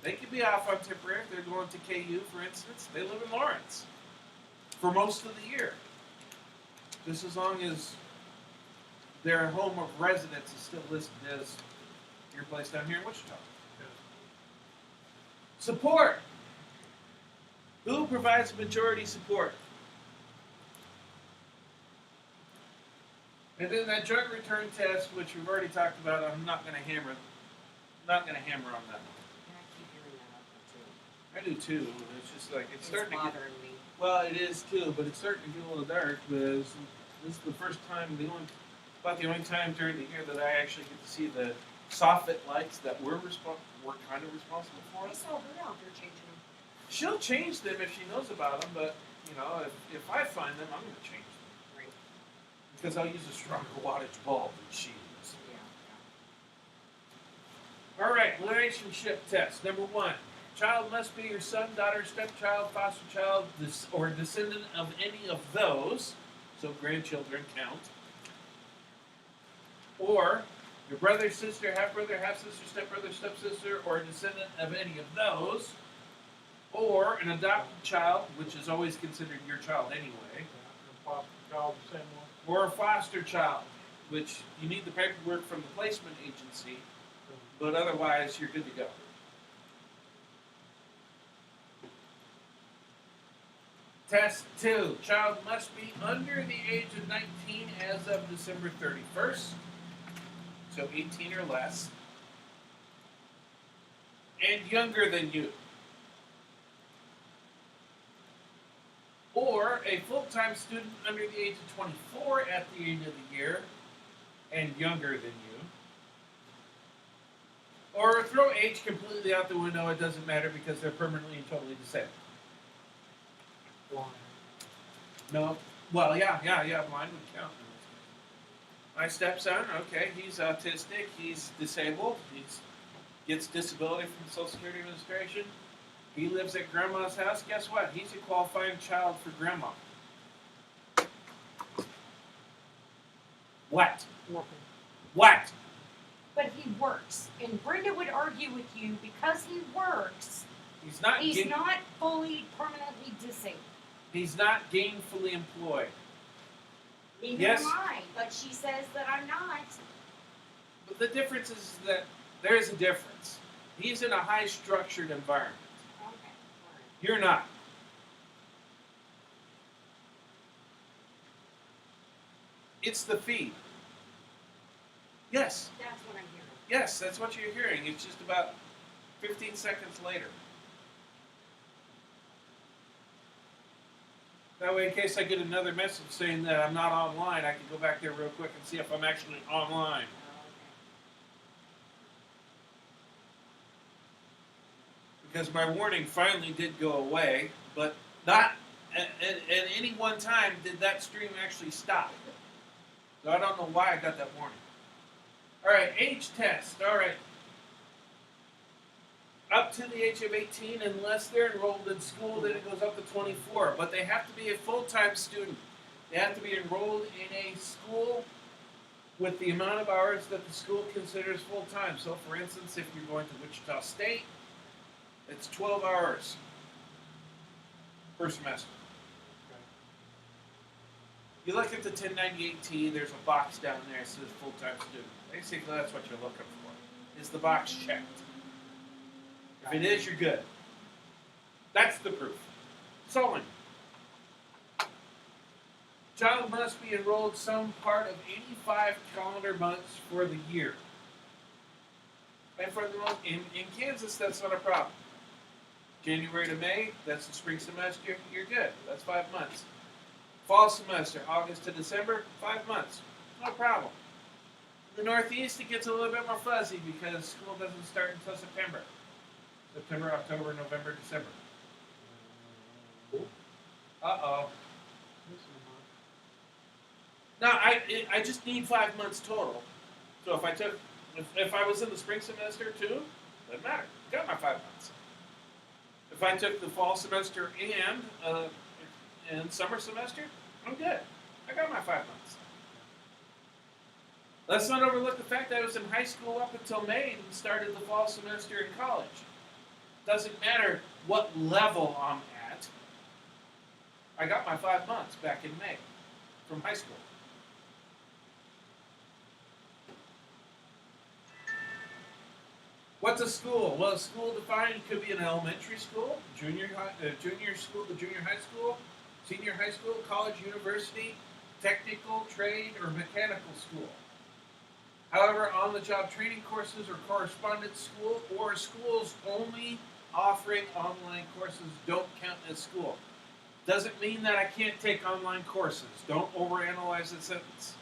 B: They could be off on temporary. If they're going to KU, for instance. They live in Lawrence for most of the year. Just as long as their home of residence is still listed as your place down here in Wichita. Support. Who provides majority support? And then that drug return test, which we've already talked about, I'm not going to hammer on that one.
A: And I keep hearing that out there too.
B: I do too. It's just like it's
A: It's
B: starting to get.
A: bothering me.
B: Well, it is too, but it's starting to get a little dark because this is the first time, about the only time during the year that I actually get to see the soffit lights that we're kind of responsible for.
A: I saw her out there changing them.
B: She'll change them if she knows about them, but you know, if I find them, I'm going to change them
A: Right.
B: because I'll use a stronger wattage bulb than she is.
A: Yeah.
B: All right, relationship test. Number 1. Child must be your son, daughter, stepchild, foster child, or descendant of any of those. So grandchildren count. Or your brother, sister, half-brother, half-sister, stepbrother, stepsister, or a descendant of any of those. Or an adopted child, which is always considered your child anyway.
C: And foster child, the same one.
B: Or a foster child, which you need the paperwork from the placement agency, but otherwise you're good to go. Test 2. Child must be under the age of 19 as of December 31st. So 18 or less. And younger than you. Or a full-time student under the age of 24 at the end of the year and younger than you. Or throw age completely out the window, it doesn't matter because they're permanently and totally disabled.
C: Blind.
B: No. Well, yeah, mine would count. My stepson, okay, he's autistic, he's disabled, he gets disability from the Social Security Administration. He lives at grandma's house. Guess what? He's a qualifying child for grandma. What?
A: Nothing.
B: What?
A: But he works, and Brenda would argue with you because he works.
B: He's not.
A: He's not fully permanently disabled.
B: He's not gainfully employed.
A: Neither
B: Yes.
A: am I, but she says that I'm not.
B: But the difference is that there is a difference. He's in a high-structured environment.
A: Okay. All right.
B: You're not. It's the feed. Yes.
A: That's what I'm hearing.
B: Yes, that's what you're hearing. It's just about 15 seconds later. That way, in case I get another message saying that I'm not online, I can go back there real quick and see if I'm actually online.
A: Oh,
B: Because my warning finally did go away, but not at any one time did that stream actually stop. So I don't know why I got that warning. All right, age test. All right. Up to the age of 18, unless they're enrolled in school, then it goes up to 24. But they have to be a full-time student. They have to be enrolled in a school with the amount of hours that the school considers full-time. So, for instance, if you're going to Wichita State, it's 12 hours per semester. You look at the 1098T, there's a box down there that says full-time student. Basically, that's what you're looking for. Is the box checked? If it is, you're good. That's the proof. Solon. Child must be enrolled some part of 85 calendar months for the year. And for the most, in Kansas, that's not a problem. January to May, that's the spring semester, you're good. That's 5 months. Fall semester, August to December, 5 months. No problem. In the Northeast, it gets a little bit more fuzzy because school doesn't start until September. September, October, November, December. Uh-oh. No, I just need 5 months total. So if I was in the spring semester too, doesn't matter. Got my 5 months. If I took the fall semester and summer semester, I'm good. I got my 5 months. Let's not overlook the fact that I was in high school up until May and started the fall semester in college. Doesn't matter what level I'm at. I got my 5 months back in May from high school. What's a school? Well, a school defined could be an elementary school, junior school, the junior high school, senior high school, college, university, technical, trade, or mechanical school. However, on-the-job training courses or correspondence school or schools only offering online courses don't count as school. Doesn't mean that I can't take online courses. Don't overanalyze the sentence.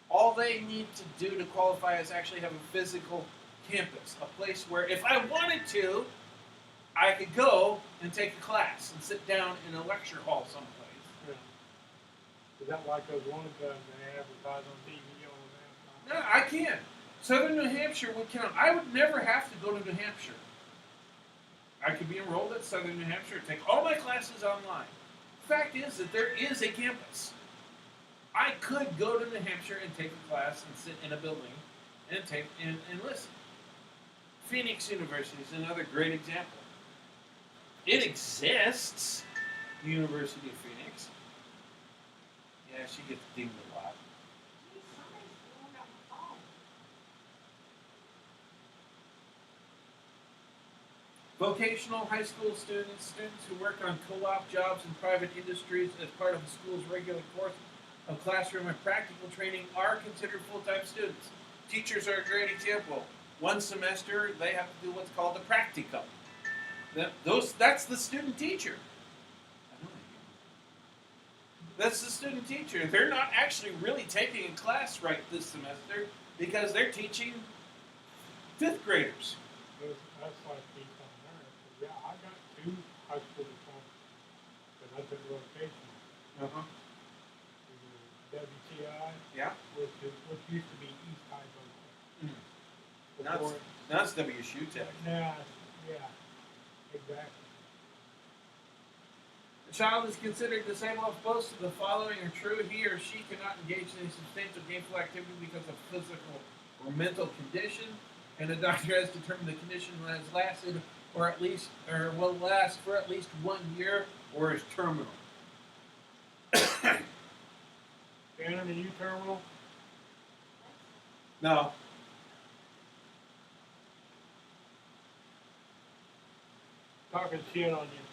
B: All they need to do to qualify is actually have a physical campus, a place where if I wanted to, I could go and take a class and sit down in a lecture hall someplace.
C: Yeah. Is that like those ones that they advertise on TV all the
B: No, I can. Southern New Hampshire would count. I would never have to go to New Hampshire. I could be enrolled at Southern New Hampshire, take all my classes online. The fact is that there is a campus. I could go to New Hampshire and take a class and sit in a building and take and listen. Phoenix University is another great example. It exists, the University of Phoenix. Yeah, she gets dinged a lot.
A: Gee, somebody's blowing up my phone.
B: Vocational high school students who work on co-op jobs in private industries as part of the school's regular course of classroom and practical training are considered full-time students. Teachers are a great example. One semester, they have to do what's called a practicum. That's the student teacher. That's the student teacher. They're not actually really taking a class right this semester because they're teaching 5th graders.
C: time. That's like being on there. Yeah, I got 2 high school diplomas that I took rotation.
B: Uh-huh.
C: WTI,
B: Yeah.
C: which used to be East High Vocation.
B: Now it's WSU Tech.
C: Yeah, exactly.
B: A child is considered disabled if both of the following are true. He or she cannot engage in a substantial gainful activity because of physical or mental condition, and the doctor has determined the condition has lasted or will last for at least 1 year or is terminal.
C: Shannon, are you terminal?
B: No.
C: Talking shit on you.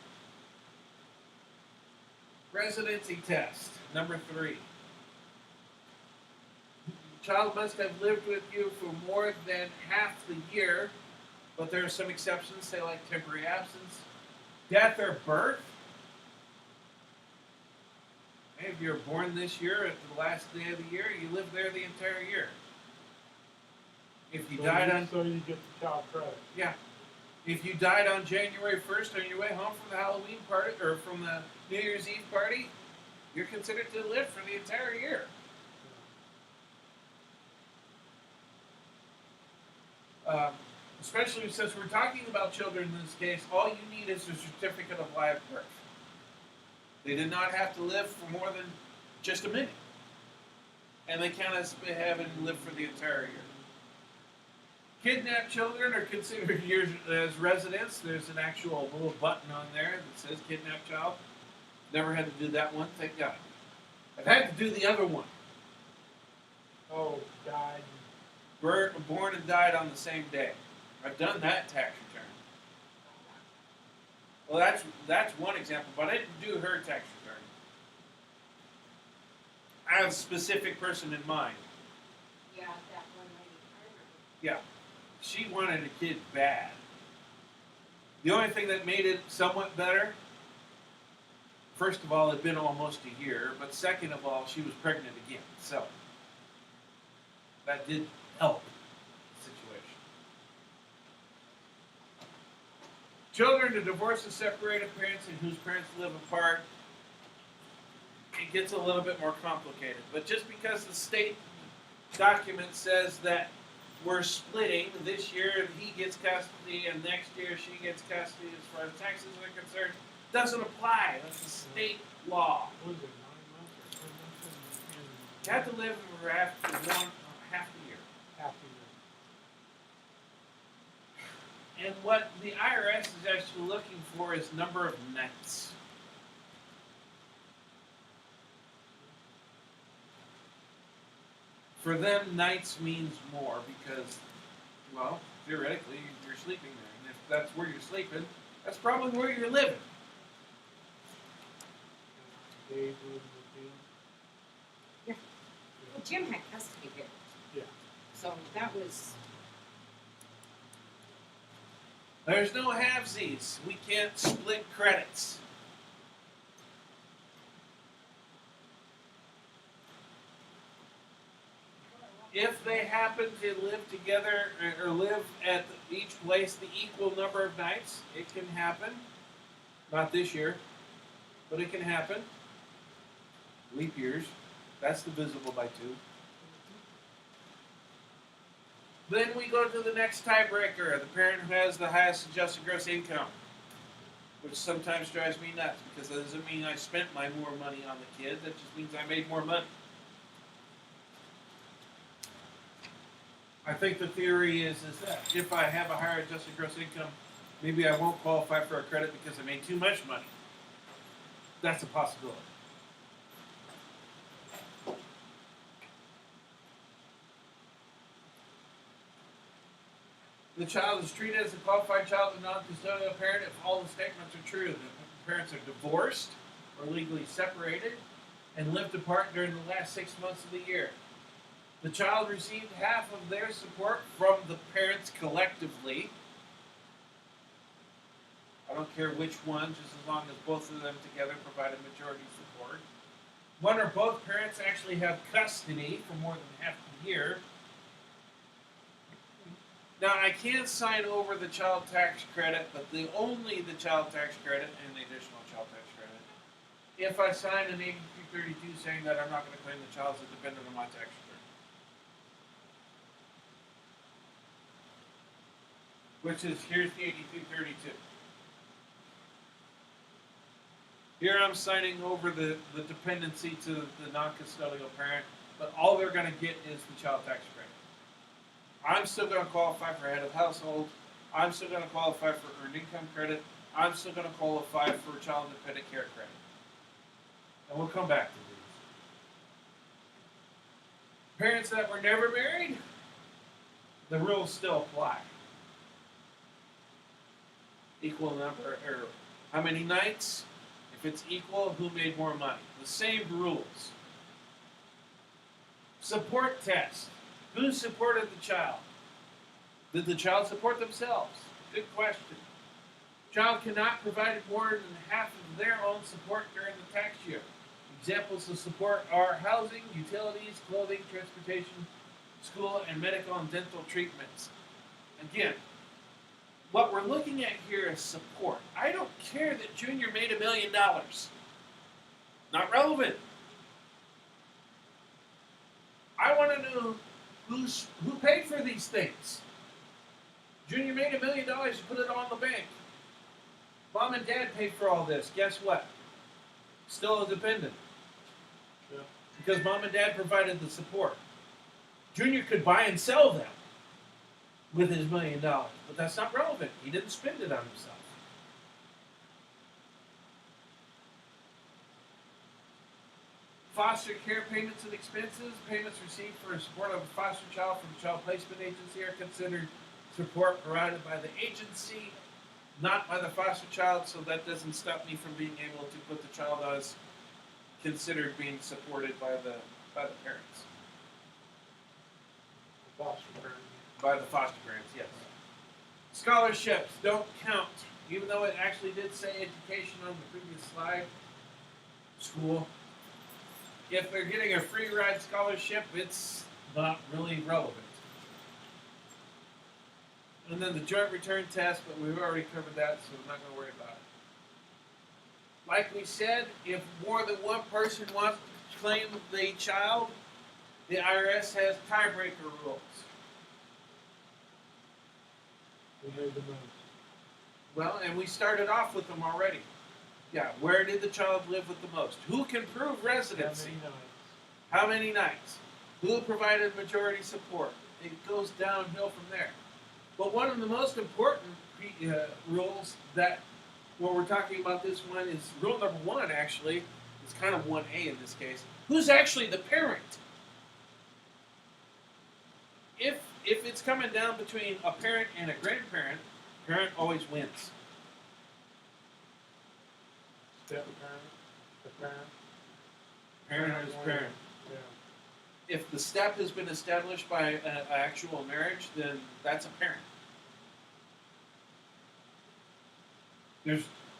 B: Residency test, number 3. Child must have lived with you for more than half the year, but there are some exceptions, say like temporary absence, death or birth. Hey, if you're born this year at the last day of the year, you live there the entire year. If you died on
C: So you get the child credit.
B: Yeah. If you died on January 1st on your way home from the Halloween party or from the New Year's Eve party, you're considered to live for the entire year. Especially since we're talking about children in this case, all you need is a certificate of live birth. They did not have to live for more than just a minute. And they count as having lived for the entire year. Kidnapped children are considered years as residents. There's an actual little button on there that says kidnapped child. Never had to do that one, thank God. I've had to do the other one.
C: Oh, died.
B: Born and died on the same day. I've done that tax return. Well, that's one example, but I didn't do her tax return. I have a specific person in mind.
A: Yeah, that one lady. I remember.
B: Yeah. She wanted a kid bad. The only thing that made it somewhat better, first of all, it'd been almost a year, but second of all, she was pregnant again. So that did help the situation. Children to divorce and separated parents and whose parents live apart, it gets a little bit more complicated. But just because the state document says that we're splitting. This year he gets custody, and next year she gets custody. As far as taxes are concerned, doesn't apply. That's a state law.
C: What is it, 9 months or 10 months
B: You have to live for half the year.
C: half the year?
B: And what the IRS is actually looking for is number of nights. For them, nights means more because, well, theoretically, you're sleeping there. And if that's where you're sleeping, that's probably where you're living.
C: Days would be.
A: Well, Jim had custody here.
C: Yeah.
A: So that was,
B: There's no halvesies. We can't split credits. If they happen to live together or live at each place the equal number of nights, it can happen. Not this year, but it can happen. Leap years, that's divisible by 2. Then we go to the next tiebreaker, the parent who has the highest adjusted gross income, which sometimes drives me nuts because that doesn't mean I spent my more money on the kid, that just means I made more money. I think the theory is that if I have a higher adjusted gross income, maybe I won't qualify for a credit because I made too much money. That's a possibility. The child is treated as a qualified child of a non-custodial parent if all the statements are true. The parents are divorced or legally separated and lived apart during the last 6 months of the year. The child received half of their support from the parents collectively. I don't care which one, just as long as both of them together provide a majority support. One or both parents actually have custody for more than half the year. Now, I can't sign over the child tax credit, but only the child tax credit and the additional child tax credit. If I sign an 8232 saying that I'm not going to claim the child as a dependent on my tax return. Which is, here's the 8232. Here I'm signing over the dependency to the non-custodial parent, but all they're going to get is the child tax credit. I'm still going to qualify for head of household. I'm still going to qualify for earned income credit. I'm still going to qualify for child independent care credit. And we'll come back to these. Parents that were never married, the rules still apply. Equal number, or how many nights? If it's equal, who made more money? The same rules. Support test. Who supported the child? Did the child support themselves? Good question. Child cannot provide more than half of their own support during the tax year. Examples of support are housing, utilities, clothing, transportation, school, and medical and dental treatments. Again, what we're looking at here is support. I don't care that Junior made $1 million. Not relevant. I want to know who paid for these things. Junior made $1 million, you put it on the bank. Mom and Dad paid for all this. Guess what? Still a dependent.
C: Yeah.
B: Because Mom and Dad provided the support. Junior could buy and sell them with his $1 million, but that's not relevant. He didn't spend it on himself. Foster care payments and expenses. Payments received for support of a foster child from the Child Placement Agency are considered support provided by the agency, not by the foster child, so that doesn't stop me from being able to put the child as considered being supported by the parents.
C: Foster parent.
B: By the foster parents, yes. Scholarships don't count, even though it actually did say education on the previous slide. School. If they're getting a free ride scholarship, it's not really relevant. And then the joint return test, but we've already covered that, so we're not going to worry about it. Like we said, if more than one person wants to claim the child, The IRS has tiebreaker rules.
C: We made the most.
B: Well, and we started off with them already. Yeah, where did the child live with the most? Who can prove residency?
C: How many nights?
B: How many nights? Who provided majority support? It goes downhill from there. But one of the most important rules that, when we're talking about this one, is rule number one, actually. It's kind of 1A in this case. Who's actually the parent? If it's coming down between a parent and a grandparent, parent always wins.
C: Step parent, the parent.
B: Parent is parent.
C: Yeah.
B: If the step has been established by an actual marriage, then that's a parent.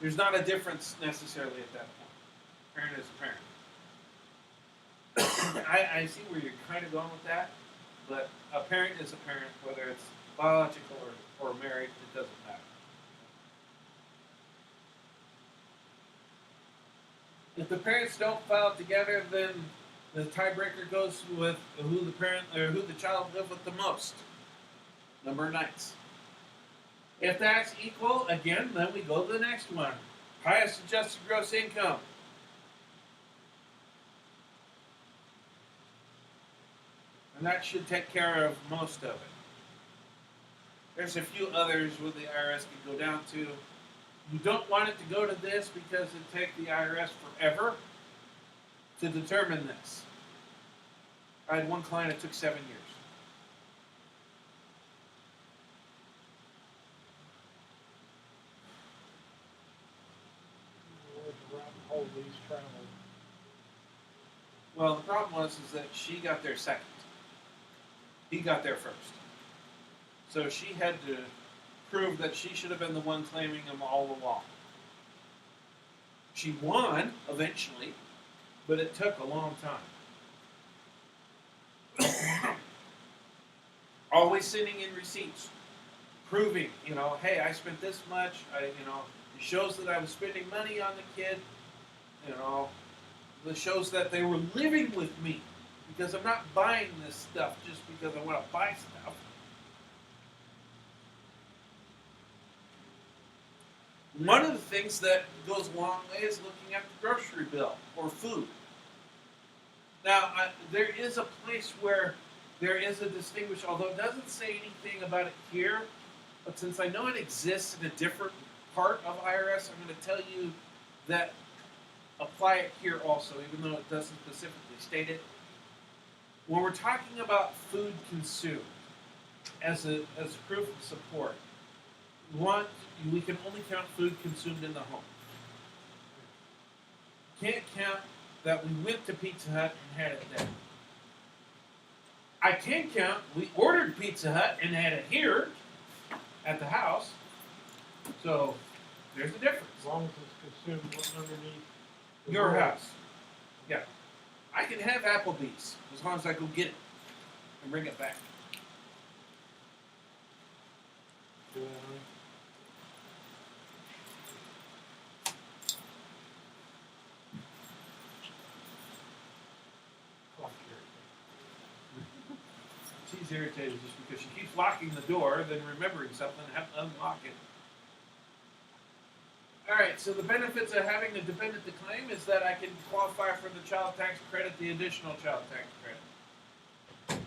B: There's not a difference necessarily at that point. Parent is a parent. I see where you're kind of going with that, but a parent is a parent, whether it's biological or married, it doesn't matter. If the parents don't file together, then the tiebreaker goes with who the parent or who the child lived with the most. Number of nights. If that's equal, again, then we go to the next one. Highest adjusted gross income. And that should take care of most of it. There's a few others where the IRS can go down to. You don't want it to go to this because it takes the IRS forever to determine this. I had one client, it took 7 years.
C: Where's the rabbit hole these traveled?
B: Well, the problem was is that she got there second. He got there first. So she had to prove that she should have been the one claiming them all along. She won eventually, but it took a long time. Always sending in receipts, proving, hey, I spent this much. It shows that I was spending money on the kid. It shows that they were living with me because I'm not buying this stuff just because I want to buy stuff. One of the things that goes a long way is looking at the grocery bill or food. Now, there is a place where there is a distinguish, although it doesn't say anything about it here, but since I know it exists in a different part of IRS, I'm going to tell you that apply it here also, even though it doesn't specifically state it. When we're talking about food consumed as a proof of support, we can only count food consumed in the home. Can't count that we went to Pizza Hut and had it there. I can count we ordered Pizza Hut and had it here at the house. So there's a difference.
C: As long as it's consumed what's underneath the
B: Your
C: roof.
B: house. Yeah. I can have Applebee's as long as I go get it and bring it back.
C: Do that, honey? Fuck your-
B: She's irritated just because she keeps locking the door, then remembering something and have to unlock it. Alright, so the benefits of having a dependent to claim is that I can qualify for the child tax credit, the additional child tax credit.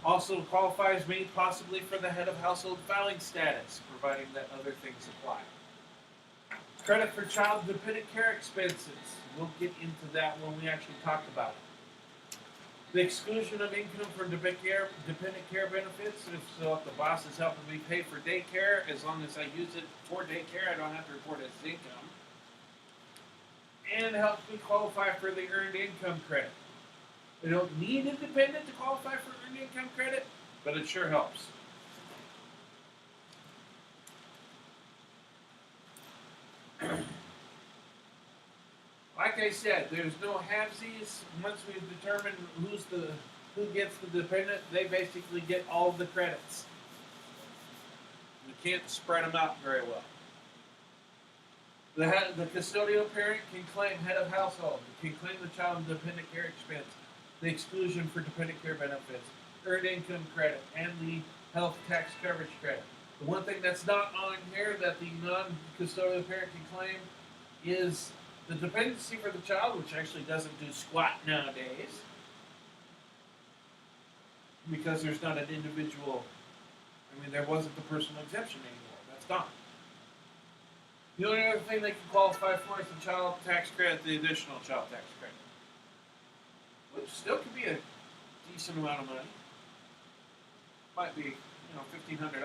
B: Also qualifies me possibly for the head of household filing status, providing that other things apply. Credit for child dependent care expenses. We'll get into that when we actually talk about it. The exclusion of income from dependent care benefits. If the boss is helping me pay for daycare, as long as I use it for daycare, I don't have to report it as income. And helps me qualify for the earned income credit. I don't need a dependent to qualify for earned income credit, but it sure helps. Like I said, there's no halvesies. Once we've determined who gets the dependent, they basically get all of the credits. We can't spread them out very well. The custodial parent can claim head of household. Can claim the child dependent care expense. the exclusion for dependent care benefits, earned income credit, and the health tax coverage credit. The one thing that's not on here that the non-custodial parent can claim is the dependency for the child, which actually doesn't do squat nowadays because there's not an individual. I mean, there wasn't the personal exemption anymore. That's gone. The only other thing they can qualify for is the child tax credit, the additional child tax credit, which still could be a decent amount of money. Might be, $1,500.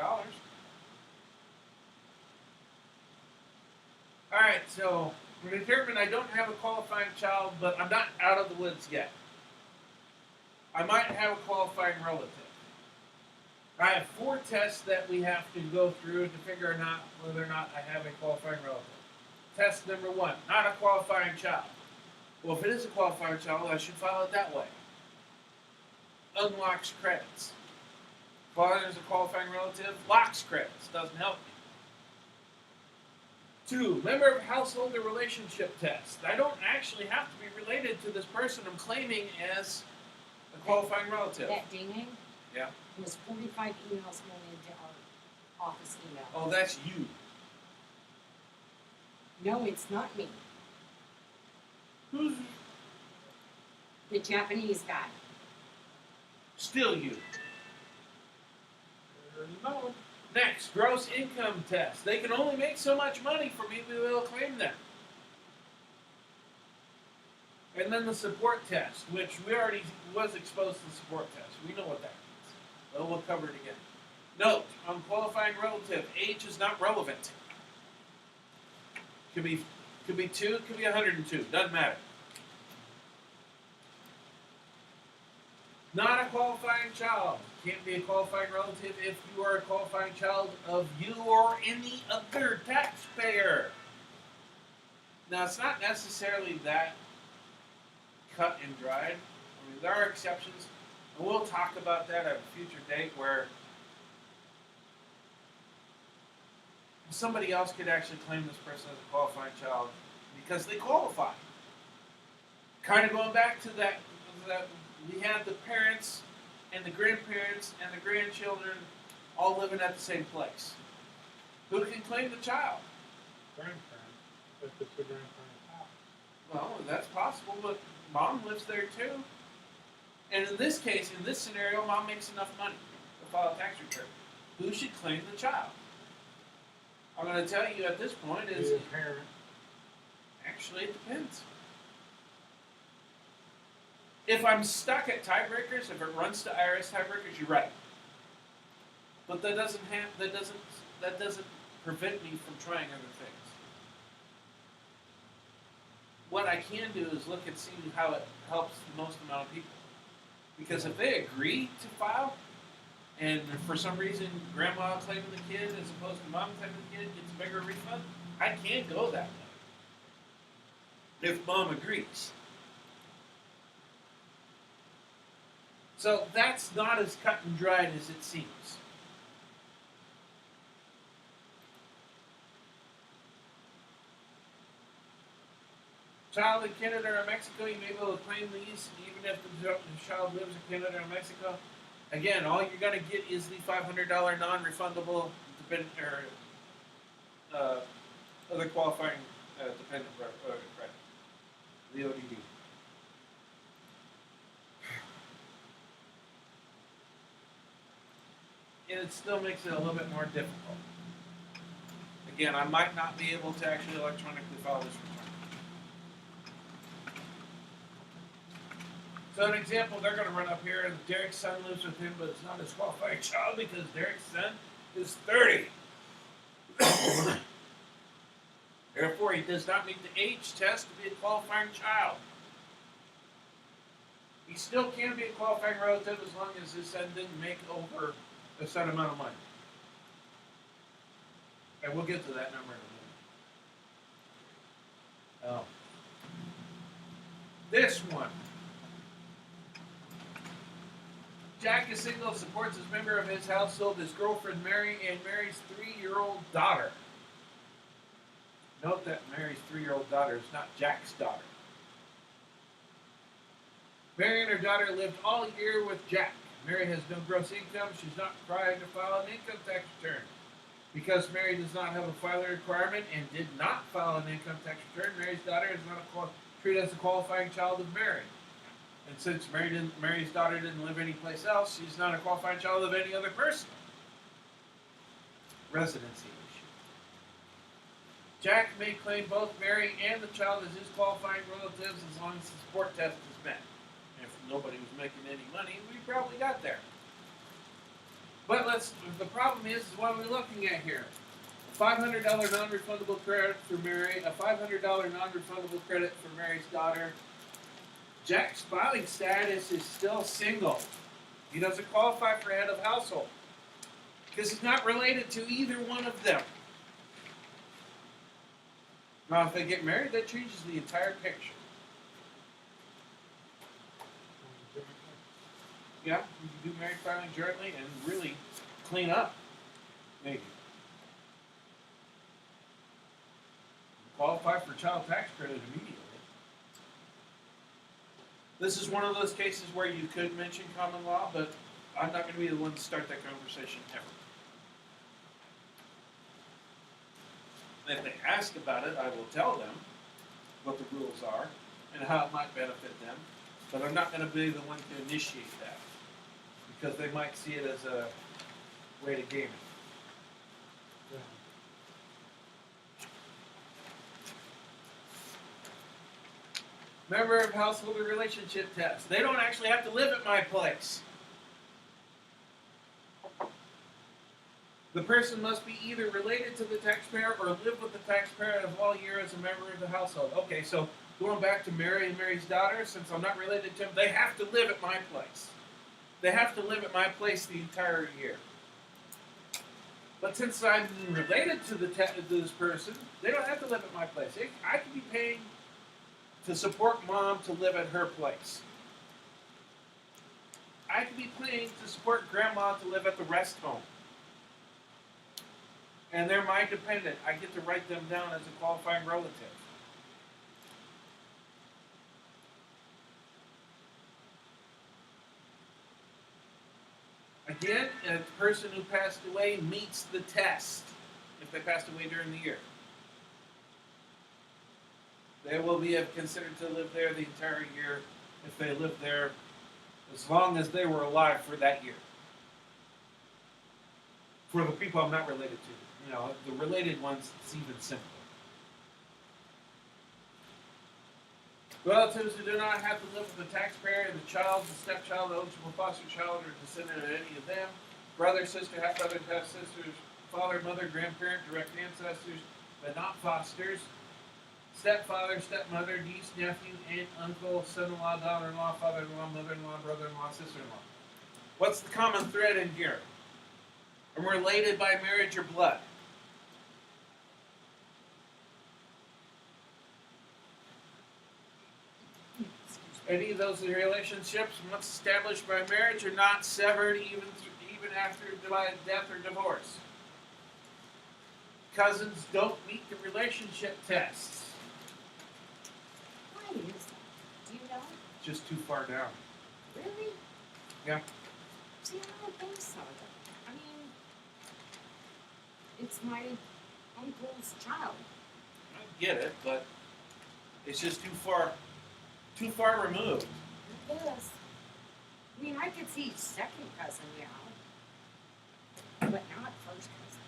B: All right, so we're determined I don't have a qualifying child, but I'm not out of the woods yet. I might have a qualifying relative. I have 4 tests that we have to go through to figure out whether or not I have a qualifying relative. Test number 1, not a qualifying child. Well, if it is a qualifying child, I should file it that way. Unlocks credits. Father is a qualifying relative, locks credits, doesn't help me. 2, member of household or relationship test. I don't actually have to be related to this person I'm claiming as a qualifying relative.
A: That dinging?
B: Yeah.
A: Was 45 emails going into our office email.
B: Oh, that's you.
A: No, it's not me.
B: Who's
A: The Japanese guy.
B: still you?
C: No.
B: Next, gross income test. They can only make so much money for me to be able to claim them. And then the support test, which we already was exposed to the support test. We know what that means. Well, we'll cover it again. Note, on qualifying relative, age is not relevant. Could be 2, could be 102. Doesn't matter. Not a qualifying child. Can't be a qualifying relative if you are a qualifying child of you or any other taxpayer. Now, it's not necessarily that cut and dried. I mean, there are exceptions, and we'll talk about that at a future date where somebody else could actually claim this person as a qualifying child because they qualify. Kind of going back to that we had the parents and the grandparents and the grandchildren all living at the same place. Who can claim the child?
C: Grandparents. If it's the grandparents' house.
B: Well, that's possible, but mom lives there too. And in this case, in this scenario, mom makes enough money to file a tax return. Who should claim the child? I'm going to tell you at this point is
C: The parent.
B: actually it depends. If I'm stuck at tiebreakers, if it runs to IRS tiebreakers, you're right. But that doesn't prevent me from trying other things. What I can do is look and see how it helps the most amount of people. Because if they agree to file, and for some reason grandma claiming the kid as opposed to mom claiming the kid gets a bigger refund, I can go that way. If mom agrees. So that's not as cut and dried as it seems. Child in Canada or Mexico, you may be able to claim these even if the child lives in Canada or Mexico. Again, all you're going to get is the $500 non-refundable dependent or other qualifying dependent credit, the ODD. And it still makes it a little bit more difficult. Again, I might not be able to actually electronically file this return. So an example, they're going to run up here, and Derek's son lives with him, but it's not his qualifying child because Derek's son is 30. Therefore, he does not meet the age test to be a qualifying child. He still can be a qualifying relative as long as his son didn't make over a set amount of money. And we'll get to that number in a minute. This one. Jack is single, supports as member of his household his girlfriend Mary and Mary's 3-year-old daughter. Note that Mary's 3-year-old daughter is not Jack's daughter. Mary and her daughter lived all year with Jack. Mary has no gross income. She's not required to file an income tax return. Because Mary does not have a filing requirement and did not file an income tax return, Mary's daughter is not treated as a qualifying child of Mary. And since Mary's daughter didn't live anyplace else, she's not a qualifying child of any other person. Residency issue. Jack may claim both Mary and the child as his qualifying relatives as long as the support test is met. If nobody was making any money, we probably got there. But the problem is what we're looking at here. A $500 non-refundable credit for Mary, a $500 non-refundable credit for Mary's daughter. Jack's filing status is still single. He doesn't qualify for head of household because he's not related to either one of them. Now, if they get married, that changes the entire picture. Yeah, you can do married filing jointly and really clean up, maybe. Qualify for child tax credit immediately. This is one of those cases where you could mention common law, but I'm not going to be the one to start that conversation ever. If they ask about it, I will tell them what the rules are and how it might benefit them, but I'm not going to be the one to initiate that because they might see it as a way to game it.
C: Yeah.
B: Member of household or relationship test. They don't actually have to live at my place. The person must be either related to the taxpayer or live with the taxpayer as well year as a member of the household. Okay, so going back to Mary and Mary's daughter, since I'm not related to them, they have to live at my place. They have to live at my place the entire year. But since I'm related to this person, they don't have to live at my place. I can be paying to support mom to live at her place. I can be paying to support grandma to live at the rest home. And they're my dependent. I get to write them down as a qualifying relative. Again, a person who passed away meets the test if they passed away during the year. They will be considered to live there the entire year if they lived there as long as they were alive for that year. For the people I'm not related to. You know, the related ones, it's even simpler. Relatives who do not have to live with the taxpayer and the child, the stepchild, eligible foster child, or descendant of any of them, brother, sister, half-brother, half-sisters, father, mother, grandparent, direct ancestors, but not fosters, stepfather, stepmother, niece, nephew, aunt, uncle, son-in-law, daughter-in-law, father-in-law, mother-in-law, brother-in-law, sister-in-law. What's the common thread in here? I'm related by marriage or blood. Any of those relationships, once established by marriage, are not severed even after death or divorce. Cousins don't meet the relationship tests.
A: Why is that? Do you know?
B: Just too far down.
A: Really?
B: Yeah.
A: See, I don't think so. I mean, it's my uncle's child.
B: I get it, but it's just too far removed.
A: Yes. I mean, I could see second cousin, yeah, but not first cousin.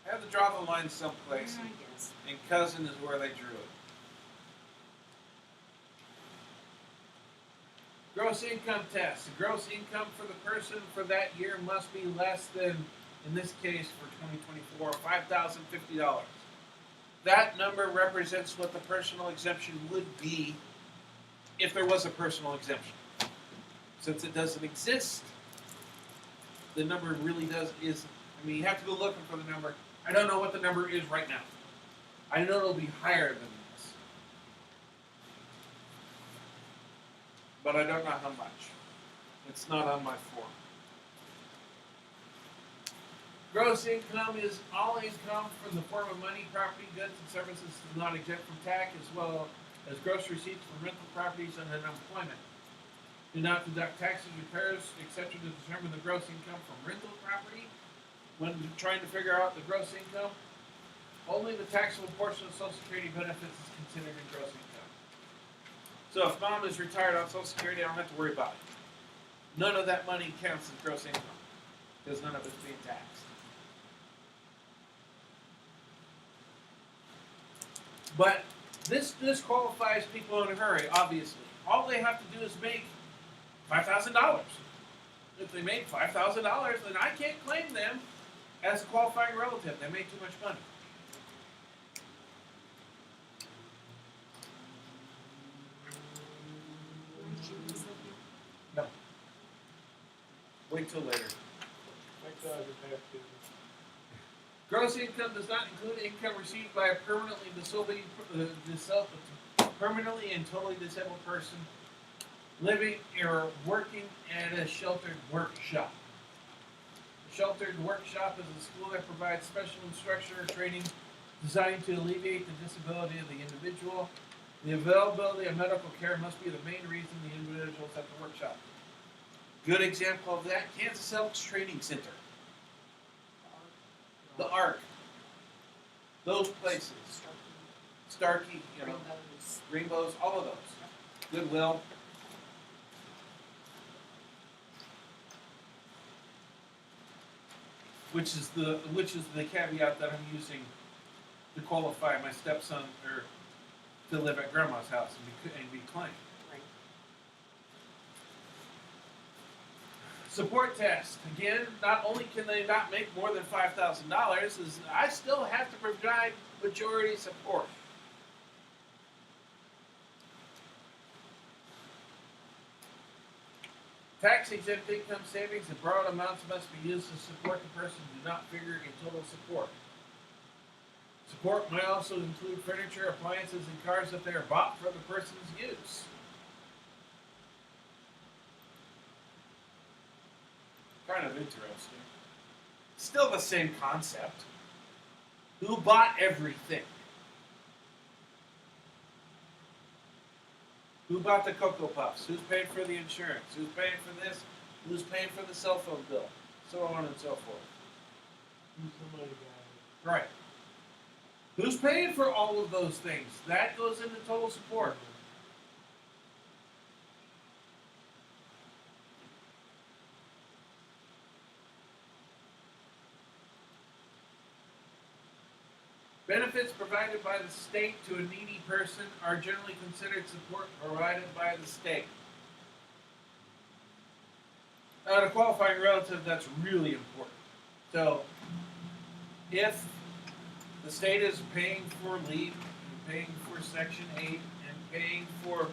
B: I had to draw the line someplace,
A: Yeah, I guess.
B: and cousin is where they drew it. Gross income test. The gross income for the person for that year must be less than, in this case for 2024, $5,050. That number represents what the personal exemption would be if there was a personal exemption. Since it doesn't exist, the number really you have to go looking for the number. I don't know what the number is right now. I know it'll be higher than this. But I don't know how much. It's not on my form. Gross income is all income from the form of money, property, goods, and services not exempt from tax, as well as gross receipts from rental properties and unemployment. Do not deduct taxes, repairs, etc. to determine the gross income from rental property. When trying to figure out the gross income, only the taxable portion of Social Security benefits is considered in gross income. So if mom is retired on Social Security, I don't have to worry about it. None of that money counts as gross income because none of it's being taxed. But this disqualifies people in a hurry, obviously. All they have to do is make $5,000. If they make $5,000, then I can't claim them as a qualifying relative. They made too much money. No. Wait till later.
C: Thank God you have to.
B: Gross income does not include income received by a permanently permanently and totally disabled person living or working at a sheltered workshop. A sheltered workshop is a school that provides special instruction or training designed to alleviate the disability of the individual. The availability of medical care must be the main reason the individual is at the workshop. Good example of that, Kansas Elks Training Center. The Ark. Those places. Starkey, you know, Rainbows, all of those. Goodwill. Which is the caveat that I'm using to qualify my stepson or to live at grandma's house and be claimed.
A: Right.
B: Support test. Again, not only can they not make more than $5,000, is I still have to provide majority support. Tax-exempt income savings and borrowed amounts must be used to support the person who do not figure in total support. Support may also include furniture, appliances, and cars if they are bought for the person's use. Kind of interesting. Still the same concept. Who bought everything? Who bought the Cocoa Puffs? Who's paying for the insurance? Who's paying for this? Who's paying for the cell phone bill? So on and so forth.
C: Who's the money guy?
B: Right. Who's paying for all of those things? That goes into total support. Benefits provided by the state to a needy person are generally considered support provided by the state. Now, to qualifying relative, that's really important. So, if the state is paying for leave, and paying for Section 8, and paying for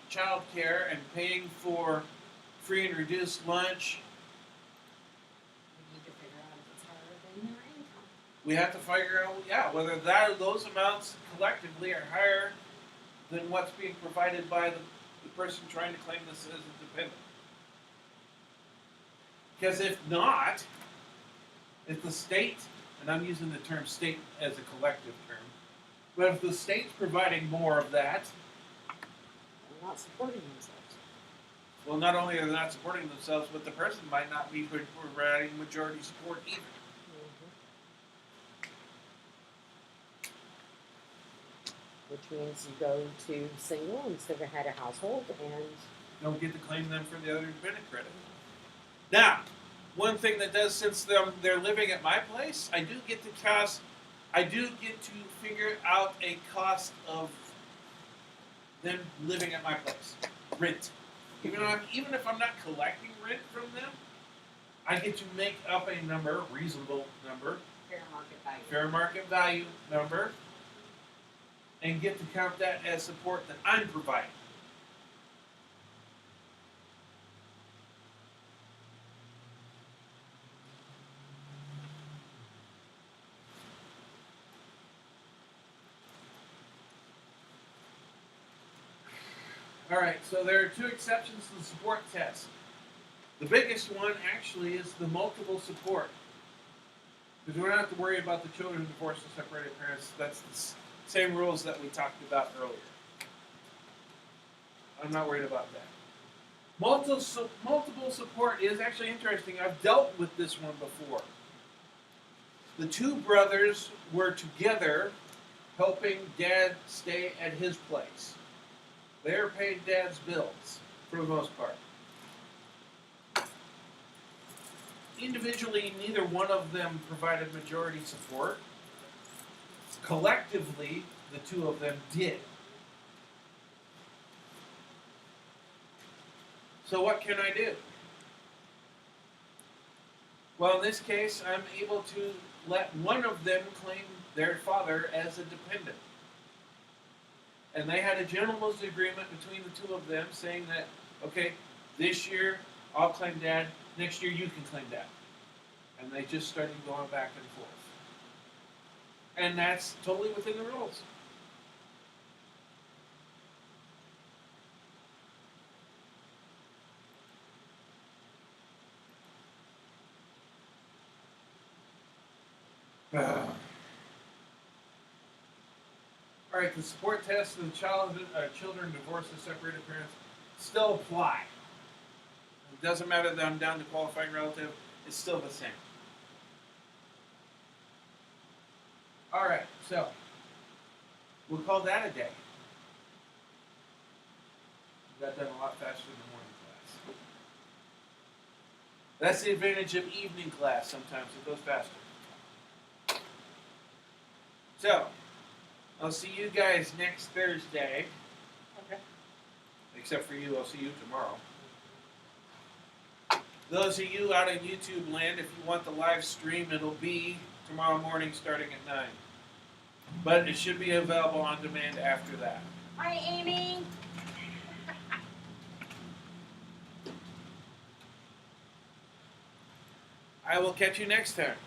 B: child care, and paying for free and reduced lunch,
A: We need to figure out if it's higher than their income.
B: we have to figure out, whether those amounts collectively are higher than what's being provided by the person trying to claim this as a dependent. Because if not, if the state, and I'm using the term state as a collective term, but if the state's providing more of that,
A: They're not supporting themselves.
B: well, not only are they not supporting themselves, but the person might not be providing majority support either.
A: Which means you go to single instead of head of household, and
B: Don't get to claim them for the other dependent credit. Now, one thing that does, since they're living at my place, I do get to figure out a cost of them living at my place, rent. Even if I'm not collecting rent from them, I get to make up a number, reasonable number,
A: fair market value.
B: fair market value number, and get to count that as support that I'm providing. All right, so there are two exceptions to the support test. The biggest one actually is the multiple support. Because we don't have to worry about the children of divorced or separated parents. That's the same rules that we talked about earlier. I'm not worried about that. Multiple support is actually interesting. I've dealt with this one before. The two brothers were together helping Dad stay at his place. They're paying Dad's bills for the most part. Individually, neither one of them provided majority support. Collectively, the two of them did. So what can I do? Well, in this case, I'm able to let one of them claim their father as a dependent. And they had a gentleman's agreement between the two of them saying that, okay, this year I'll claim Dad, next year you can claim Dad. And they just started going back and forth. And that's totally within the rules. All right, the support test for the children divorced to separated parents still apply. It doesn't matter that I'm down to qualifying relative, it's still the same. All right, so we'll call that a day. We got done a lot faster than morning class. That's the advantage of evening class sometimes, it goes faster. So, I'll see you guys next Thursday.
C: Okay.
B: Except for you, I'll see you tomorrow. Those of you out in YouTube land, if you want the live stream, it'll be tomorrow morning starting at 9. But it should be available on demand after that.
A: Hi, Amy.
B: I will catch you next time.